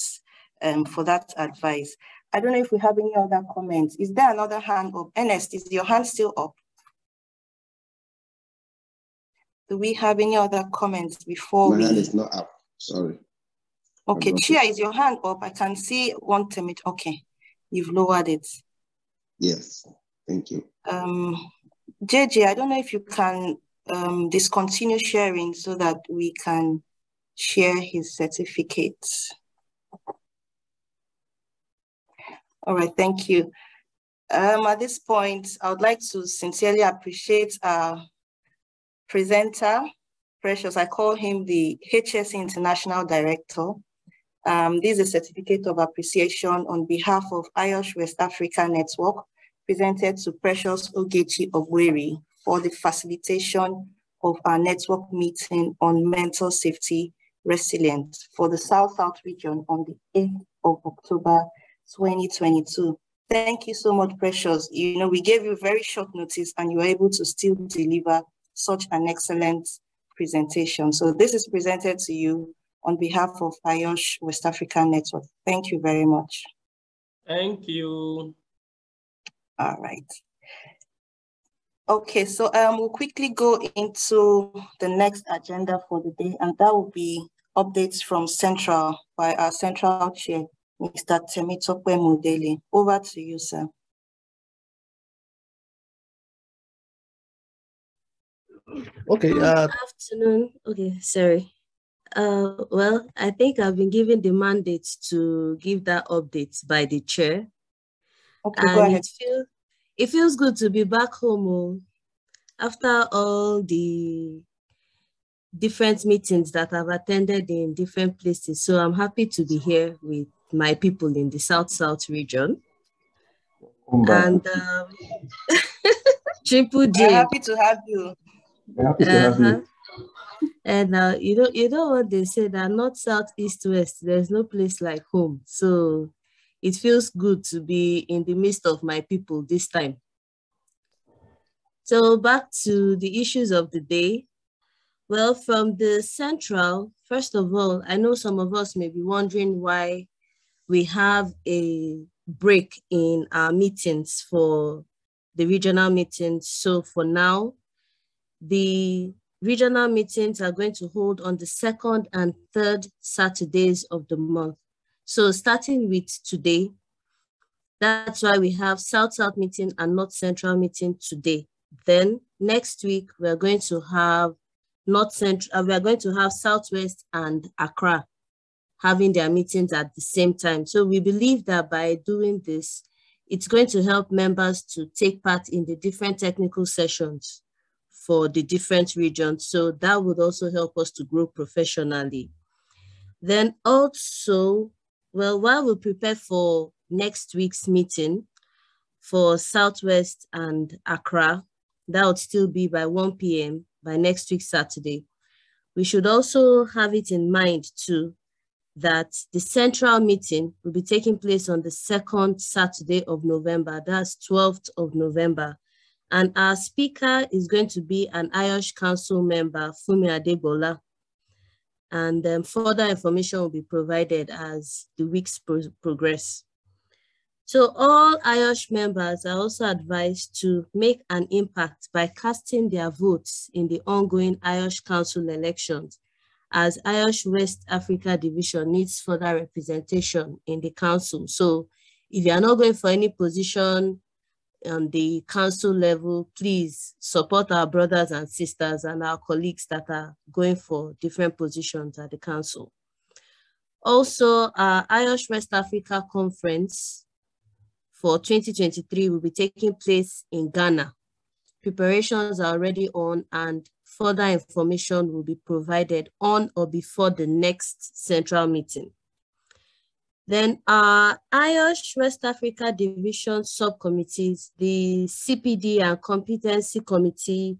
advice. I don't know if we have any other comments. Is there another hand up? Ernest, is your hand still up? Do we have any other comments before My hand is not up, sorry. Okay, Chia, is your hand up? I can see one minute. Okay, you've lowered it. Yes, thank you. JJ, I don't know if you can discontinue sharing so that we can share his certificates. All right, thank you. At this point, I would like to sincerely appreciate our presenter, Precious. I call him the HSE International Director. This is a certificate of appreciation on behalf of IOSH West Africa Network, presented to Precious Ogechi Obweri for the facilitation of our network meeting on mental safety resilience for the South-South region on the 8th of October, 2022. Thank you so much, Precious. We gave you very short notice and you were able to still deliver such an excellent presentation. So this is presented to you on behalf of IOSH West Africa Network. Thank you very much. Thank you. All right. Okay, so we'll quickly go into the next agenda for the day, and that will be updates from Central by our Central Chair, Mr. Temitope Mudeli. Over to you, sir. Okay. Good afternoon. Okay, sorry. Well, I think I've been given the mandate to give that update by the chair. Okay, and go ahead. It feels good to be back home after all the different meetings that I've attended in different places. So I'm happy to be here with my people in the South-South region. And Triple J. We're happy to have you. We're happy to have you. And you know what they say, that north, south, east, west, there's no place like home. So it feels good to be in the midst of my people this time. So back to the issues of the day. Well, from the Central, first of all, I know some of us may be wondering why we have a break in our meetings for the regional meetings. So for now, the regional meetings are going to hold on the 2nd and 3rd Saturdays of the month. So starting with today, that's why we have South-South meeting and North Central meeting today. Then next week, we're going to have North Central, we're going to have Southwest and Accra having their meetings at the same time. So we believe that by doing this, it's going to help members to take part in the different technical sessions for the different regions. So that would also help us to grow professionally. Then also, well, while we prepare for next week's meeting, for Southwest and Accra. That would still be by 1 p.m. by next week, Saturday. We should also have it in mind too, that the central meeting will be taking place on the 2nd Saturday of November, that's 12th of November. And our speaker is going to be an IOSH Council member, Fumi Adebola. And further information will be provided as the weeks progress. So all IOSH members are also advised to make an impact by casting their votes in the ongoing IOSH Council elections, as IOSH West Africa Division needs further representation in the council. So if you are not going for any position on the council level, please support our brothers and sisters and our colleagues that are going for different positions at the council. Also, our IOSH West Africa Conference for 2023 will be taking place in Ghana. Preparations are already on and further information will be provided on or before the next central meeting. Then our IOSH West Africa Division subcommittees, the CPD and Competency Committee,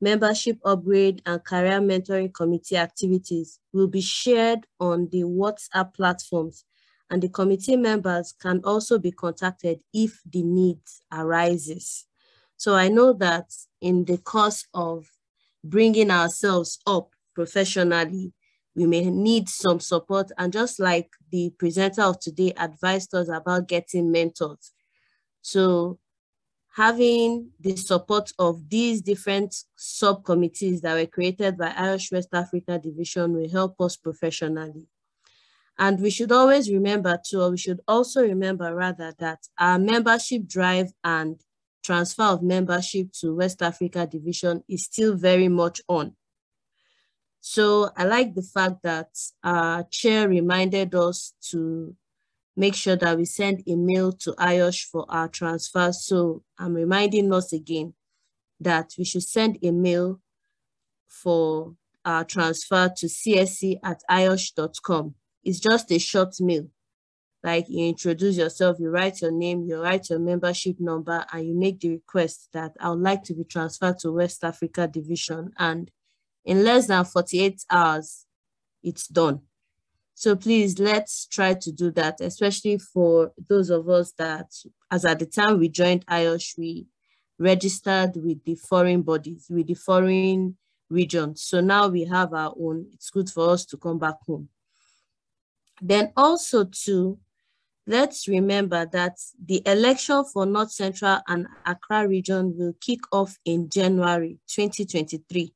Membership Upgrade and Career Mentoring Committee activities will be shared on the WhatsApp platforms, and the committee members can also be contacted if the need arises. So I know that in the course of bringing ourselves up professionally, we may need some support. And just like the presenter of today advised us about getting mentors. So having the support of these different subcommittees that were created by IOSH West Africa Division will help us professionally. And we should always remember too, or we should also remember rather, that our membership drive and transfer of membership to West Africa Division is still very much on. So I like the fact that our chair reminded us to make sure that we send a mail to IOSH for our transfer. So I'm reminding us again that we should send a mail for our transfer to csc@iosh.com. It's just a short mail. Like, you introduce yourself, you write your name, you write your membership number, and you make the request that I would like to be transferred to West Africa Division. And in less than 48 hours, it's done. So please, let's try to do that, especially for those of us that, as at the time we joined IOSH, we registered with the foreign bodies, with the foreign regions. So now we have our own. It's good for us to come back home. Then also too, let's remember that the election for North Central and Accra region will kick off in January 2023.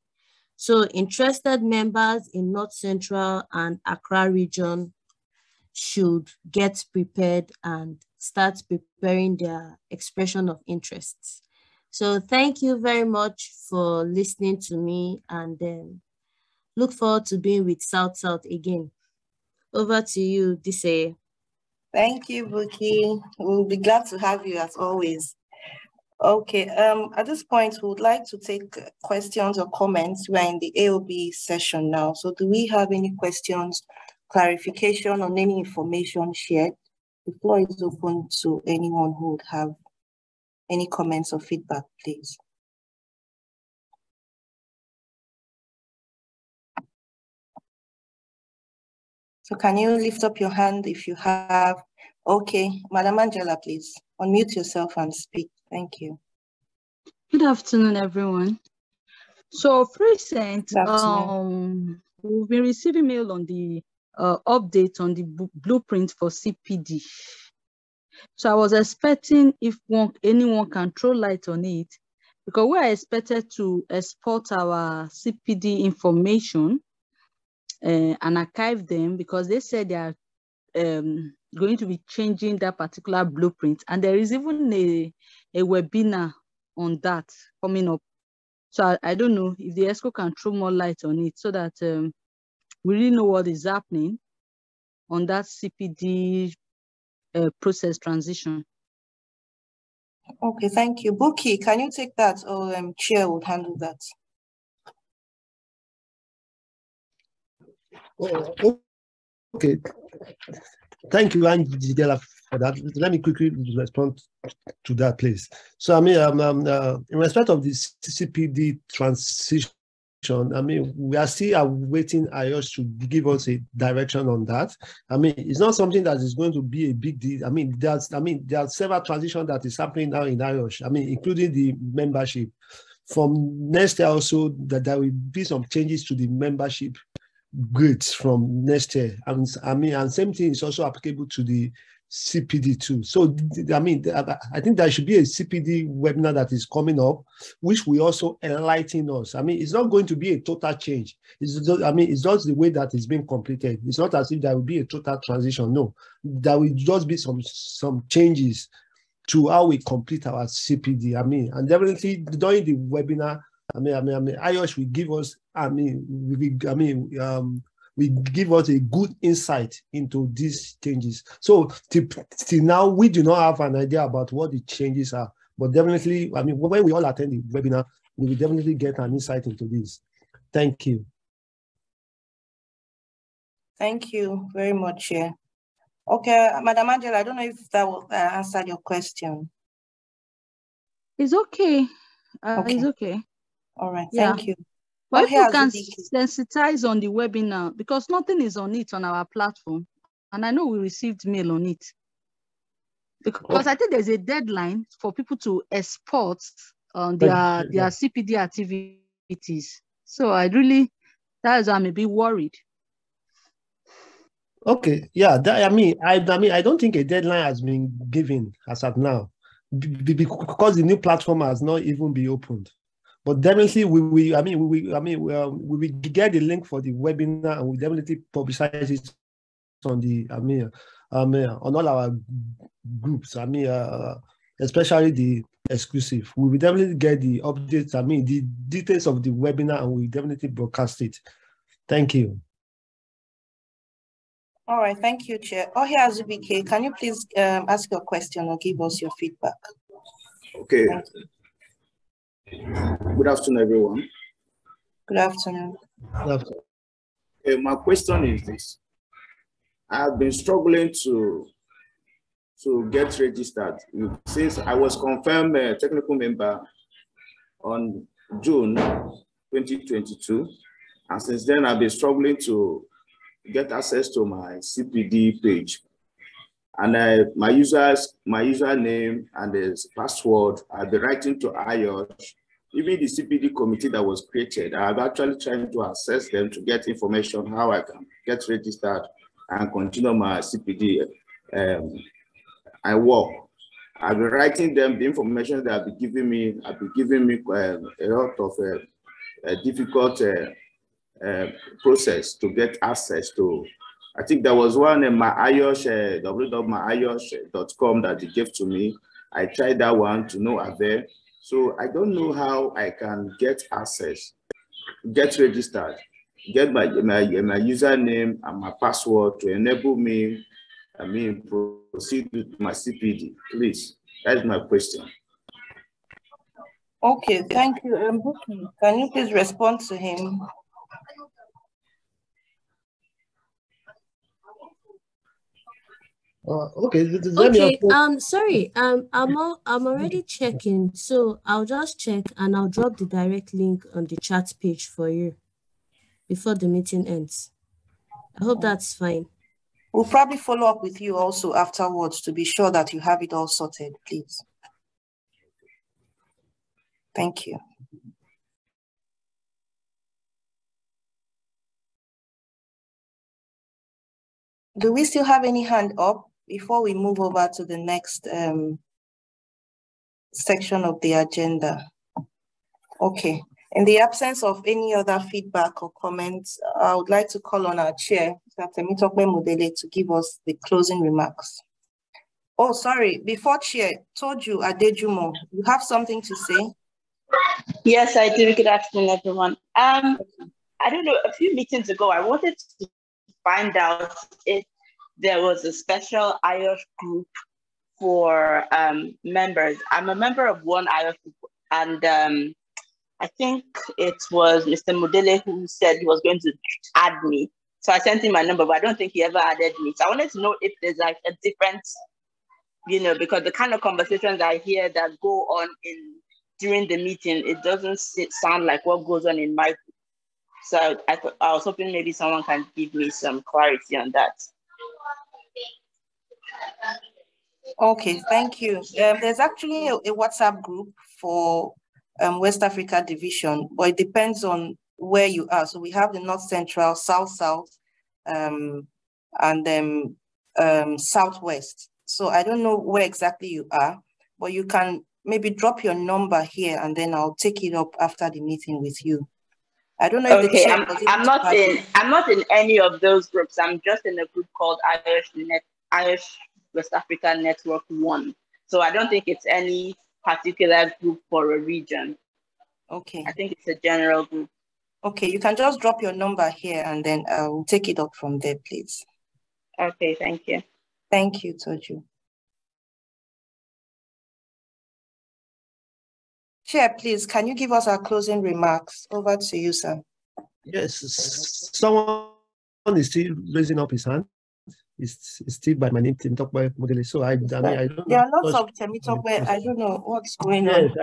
So interested members in North Central and Accra region should get prepared and start preparing their expression of interests. So thank you very much for listening to me, and then look forward to being with South-South again. Over to you, Dise. Thank you, Buki. We'll be glad to have you as always. Okay, at this point, we would like to take questions or comments. We're in the AOB session now. So do we have any questions, clarification on any information shared? The floor is open to anyone who would have any comments or feedback, please. So can you lift up your hand if you have? Okay, Madam Angela, please unmute yourself and speak. Thank you. Good afternoon, everyone. So present, we've been receiving mail on the update on the blueprint for CPD. So I was expecting if anyone can throw light on it, because we are expected to export our CPD information and archive them, because they said they are going to be changing that particular blueprint. And there is even a webinar on that coming up. So I don't know if the ESCO can throw more light on it, so that we really know what is happening on that CPD process transition. Okay, thank you. Buki, can you take that, or Chair would handle that? Okay. Thank you, Angela, for that. Let me quickly respond to that, please. So, I mean, in respect of the CPD transition, I mean, we are still awaiting IOSH to give us a direction on that. I mean, it's not something that is going to be a big deal. I mean, there are several transitions that is happening now in IOSH. I mean, including the membership. From next year also, that there will be some changes to the membership grades from next year. And I mean, and same thing is also applicable to the CPD too. So, I mean, I think there should be a CPD webinar that is coming up, which will also enlighten us. I mean, it's not going to be a total change. It's just, I mean, it's just the way that it's being completed. It's not as if there will be a total transition. No, there will just be some changes to how we complete our CPD. I mean, and definitely during the webinar, I mean, IOSH will give us, we give us a good insight into these changes. So till now, we do not have an idea about what the changes are, but definitely, I mean, when we all attend the webinar, we will definitely get an insight into this. Thank you. Thank you very much, Chair. Okay, Madam Angela, I don't know if that will answer your question. It's okay. Okay. It's okay. All right, thank you. But if you can sensitize on the webinar, because nothing is on it on our platform, and I know we received mail on it. Because I think there's a deadline for people to export on their CPD activities. So that's why I'm a bit worried. Okay, yeah, I mean, I don't think a deadline has been given as of now, because the new platform has not even been opened. But definitely, we will get the link for the webinar, and we definitely publicize it on the on all our groups. I mean, especially the exclusive. We will definitely get the updates. I mean, the details of the webinar, and we definitely broadcast it. Thank you. All right, thank you, Chair. Ria Sooknarine, can you please ask your question or give us your feedback? Okay. Good afternoon, everyone. Good afternoon. Good afternoon. Okay, my question is this. I have been struggling to get registered since I was confirmed a technical member on June 2022. And since then, I've been struggling to get access to my CPD page. And my username and the password, I've been writing to IOSH. Even the CPD committee that was created, I've actually tried to access them to get information how I can get registered and continue my CPD. I work. I've been writing them the information that have been giving me a lot of difficult process to get access to. I think there was one in my IOSH, www.myiOSH.com that they gave to me. I tried that one to no avail. So I don't know how I can get access, get registered, get my username and my password to enable me, proceed with my CPD. Please, that's my question. Okay, thank you. Buki, can you please respond to him? Okay. Okay. Sorry. I'm already checking, so I'll just check and I'll drop the direct link on the chat page for you before the meeting ends. I hope that's fine. We'll probably follow up with you also afterwards to be sure that you have it all sorted, please. Thank you. Do we still have any hand up before we move over to the next section of the agenda? Okay. In the absence of any other feedback or comments, I would like to call on our chair, Temitope Modele, to give us the closing remarks. Oh, sorry. Before chair, told you, Adejumo, you have something to say? Yes, I do. Good afternoon, everyone. I don't know, a few meetings ago, I wanted to find out if there was a special IOSH group for members. I'm a member of one IOSH group, and I think it was Mr. Modele who said he was going to add me. So I sent him my number, but I don't think he ever added me. So I wanted to know if there's like a difference, you know, because the kind of conversations I hear that go on during the meeting, it doesn't sound like what goes on in my group. So I was hoping maybe someone can give me some clarity on that. Okay, thank you. There's actually a WhatsApp group for West Africa division, but it depends on where you are. So we have the North Central, South-South, and then Southwest. So I don't know where exactly you are, but you can maybe drop your number here and then I'll take it up after the meeting with you. I don't know if okay, the chair I'm not in any of those groups. I'm just in a group called IOSH West Africa Network 1. So I don't think it's any particular group for a region. Okay. I think it's a general group. Okay, you can just drop your number here and then we'll take it up from there, please. Okay, thank you. Thank you, Toju. Chair, please, can you give us our closing remarks? Over to you, sir. Yes, someone is still raising up his hand. It's still by my name, Temitope Modele. So I don't there are lots of Temitope. I don't know what's going on.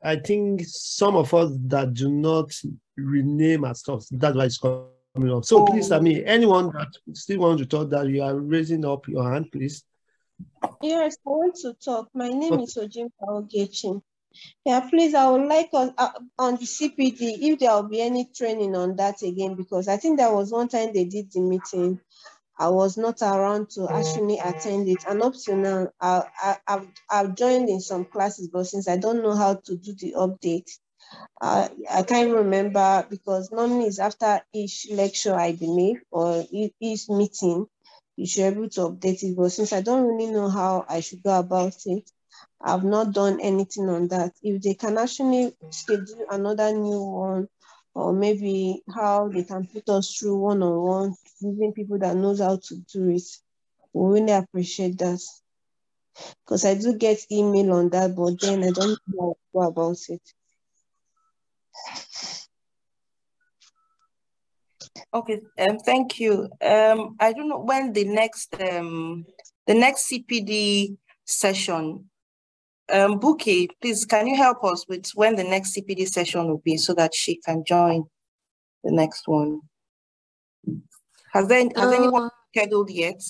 I think some of us that do not rename as stuff, that's why it's coming up. So please, anyone that still wants to talk, that you are raising up your hand, please. Yes, I want to talk. My name is Ojim Ogechi. Yeah, please, I would like on the CPD, if there will be any training on that again, because I think there was one time they did the meeting. I was not around to actually attend it. And up to now, I've joined in some classes, but since I don't know how to do the update, I can't remember, because normally it's after each lecture, I believe, or each meeting, you should be able to update it. But since I don't really know how I should go about it, I've not done anything on that. If they can actually schedule another new one, or maybe how they can put us through one-on-one, using people that knows how to do it, we really appreciate that. Because I do get email on that, but then I don't know how to go about it. Okay, thank you. I don't know when the next CPD session. Buki, please, can you help us with when the next CPD session will be so that she can join the next one? Has anyone scheduled yet?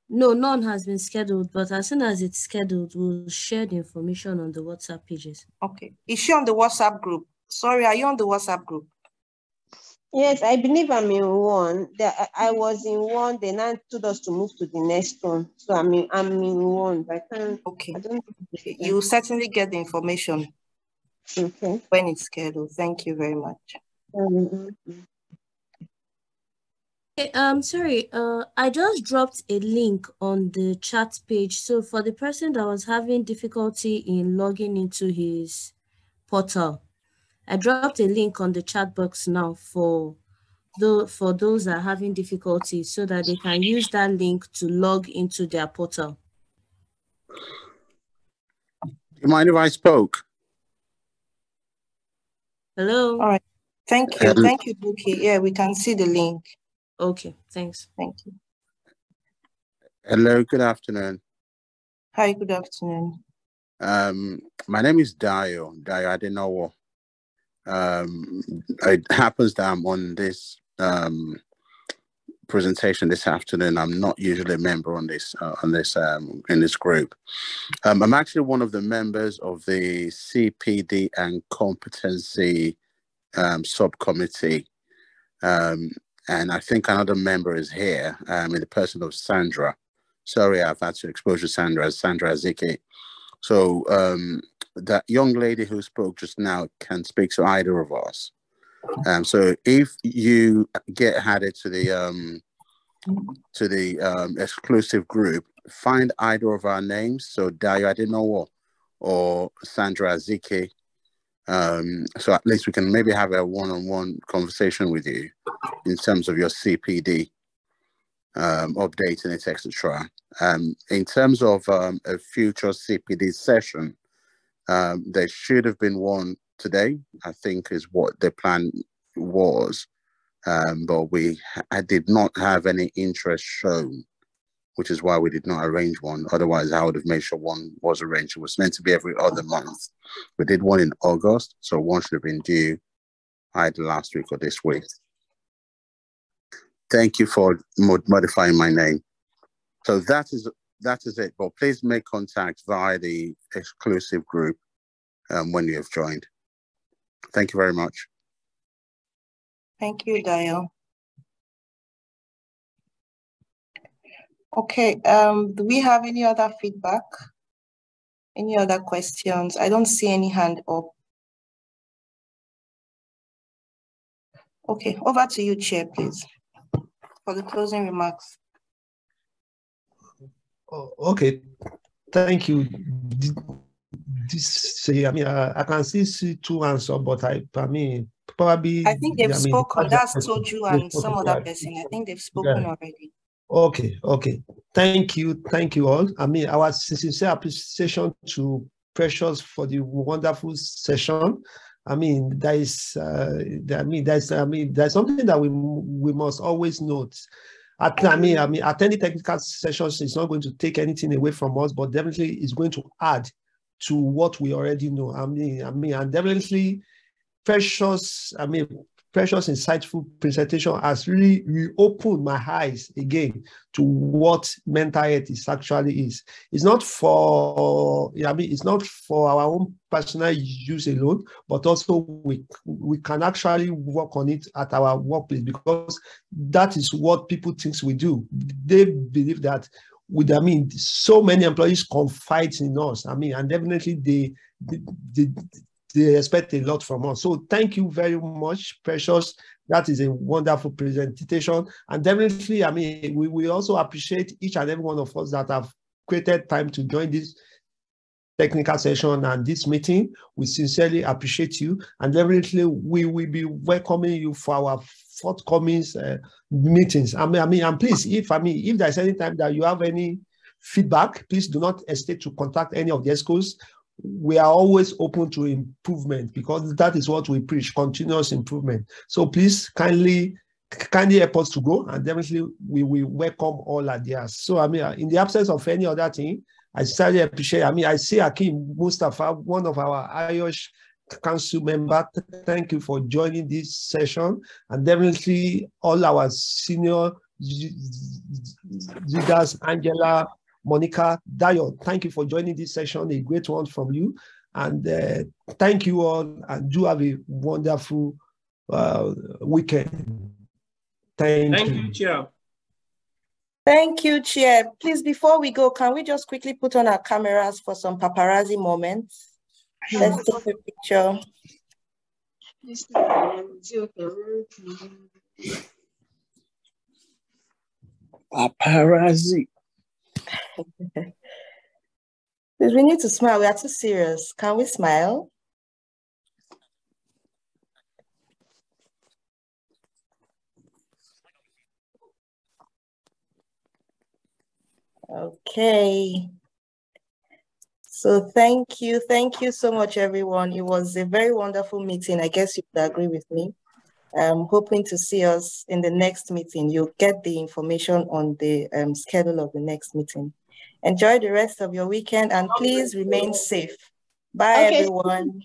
No, none has been scheduled, but as soon as it's scheduled, we'll share the information on the WhatsApp pages. Okay. Is she on the WhatsApp group? Sorry, are you on the WhatsApp group? Yes, I believe I'm in one. I was in one, then I told us to move to the next one. So I'm in one, but I can't. Okay. I don't okay. You certainly get the information when it's scheduled. Thank you very much. Okay, sorry, I just dropped a link on the chat page. So for the person that was having difficulty in logging into his portal, I dropped a link on the chat box now for those that are having difficulty, so that they can use that link to log into their portal. Do you mind if I spoke? Hello? All right. Thank you. Thank you, Buki. Yeah, we can see the link. Okay, thanks. Thank you. Hello, good afternoon. Hi, good afternoon. My name is Dayo Adenowo. It happens that I'm on this presentation this afternoon. I'm not usually a member on this in this group. I'm actually one of the members of the CPD and competency subcommittee, and I think another member is here in the person of Sandra. Sorry, I've had to expose you, Sandra Azike. So that young lady who spoke just now can speak to either of us. So if you get added to the exclusive group, find either of our names, so Dayo Adenowo or Sandra Azike. So at least we can maybe have a one-on-one conversation with you in terms of your CPD, updating it, etc. In terms of a future CPD session, there should have been one today, I think is what the plan was. but I did not have any interest shown, which is why we did not arrange one. Otherwise, I would have made sure one was arranged. It was meant to be every other month. We did one in August, so one should have been due either last week or this week. Thank you for modifying my name. So that is it. But please make contact via the exclusive group when you have joined. Thank you very much. Thank you, Dayo. Okay, do we have any other feedback? Any other questions? I don't see any hand up. Okay, over to you, Chair, please, for the closing remarks. Oh, okay, thank you. I can see two answers, but I mean, probably. I think they've spoken. That's Toju and some other person. I think they've spoken already. Okay. Thank you all. I mean, our sincere appreciation to Precious for the wonderful session. I mean, there's something that we must always note. Attending technical sessions is not going to take anything away from us, but definitely is going to add to what we already know. And definitely Precious, insightful presentation has really reopened my eyes again to what mental health actually is. It's not for, it's not for our own personal use alone, but also we can actually work on it at our workplace, because that is what people think we do. They believe that so many employees confide in us. And definitely they expect a lot from us. So thank you very much, Precious. That is a wonderful presentation. And definitely, we also appreciate each and every one of us that have created time to join this technical session and this meeting. We sincerely appreciate you. And definitely, we will be welcoming you for our forthcoming meetings. And please, if there's any time that you have any feedback, please do not hesitate to contact any of the ESCOs. We are always open to improvement, because that is what we preach, continuous improvement. So please kindly help us to grow, and definitely we will welcome all ideas. So in the absence of any other thing, I certainly appreciate. I see Akim Mustafa, one of our IOSH council members. Thank you for joining this session, and definitely all our senior leaders, Angela, Monica, Dayo, thank you for joining this session, a great one from you. And thank you all, and do have a wonderful weekend. Thank you, Chair. Thank you, Chair. Please, before we go, can we just quickly put on our cameras for some paparazzi moments? Let's take a picture. Paparazzi. We need to smile. We are too serious. Can we smile? Okay. So thank you so much, everyone. It was a very wonderful meeting. I guess you would agree with me. I'm hoping to see us in the next meeting. You'll get the information on the schedule of the next meeting. Enjoy the rest of your weekend, and please remain safe. Bye, everyone.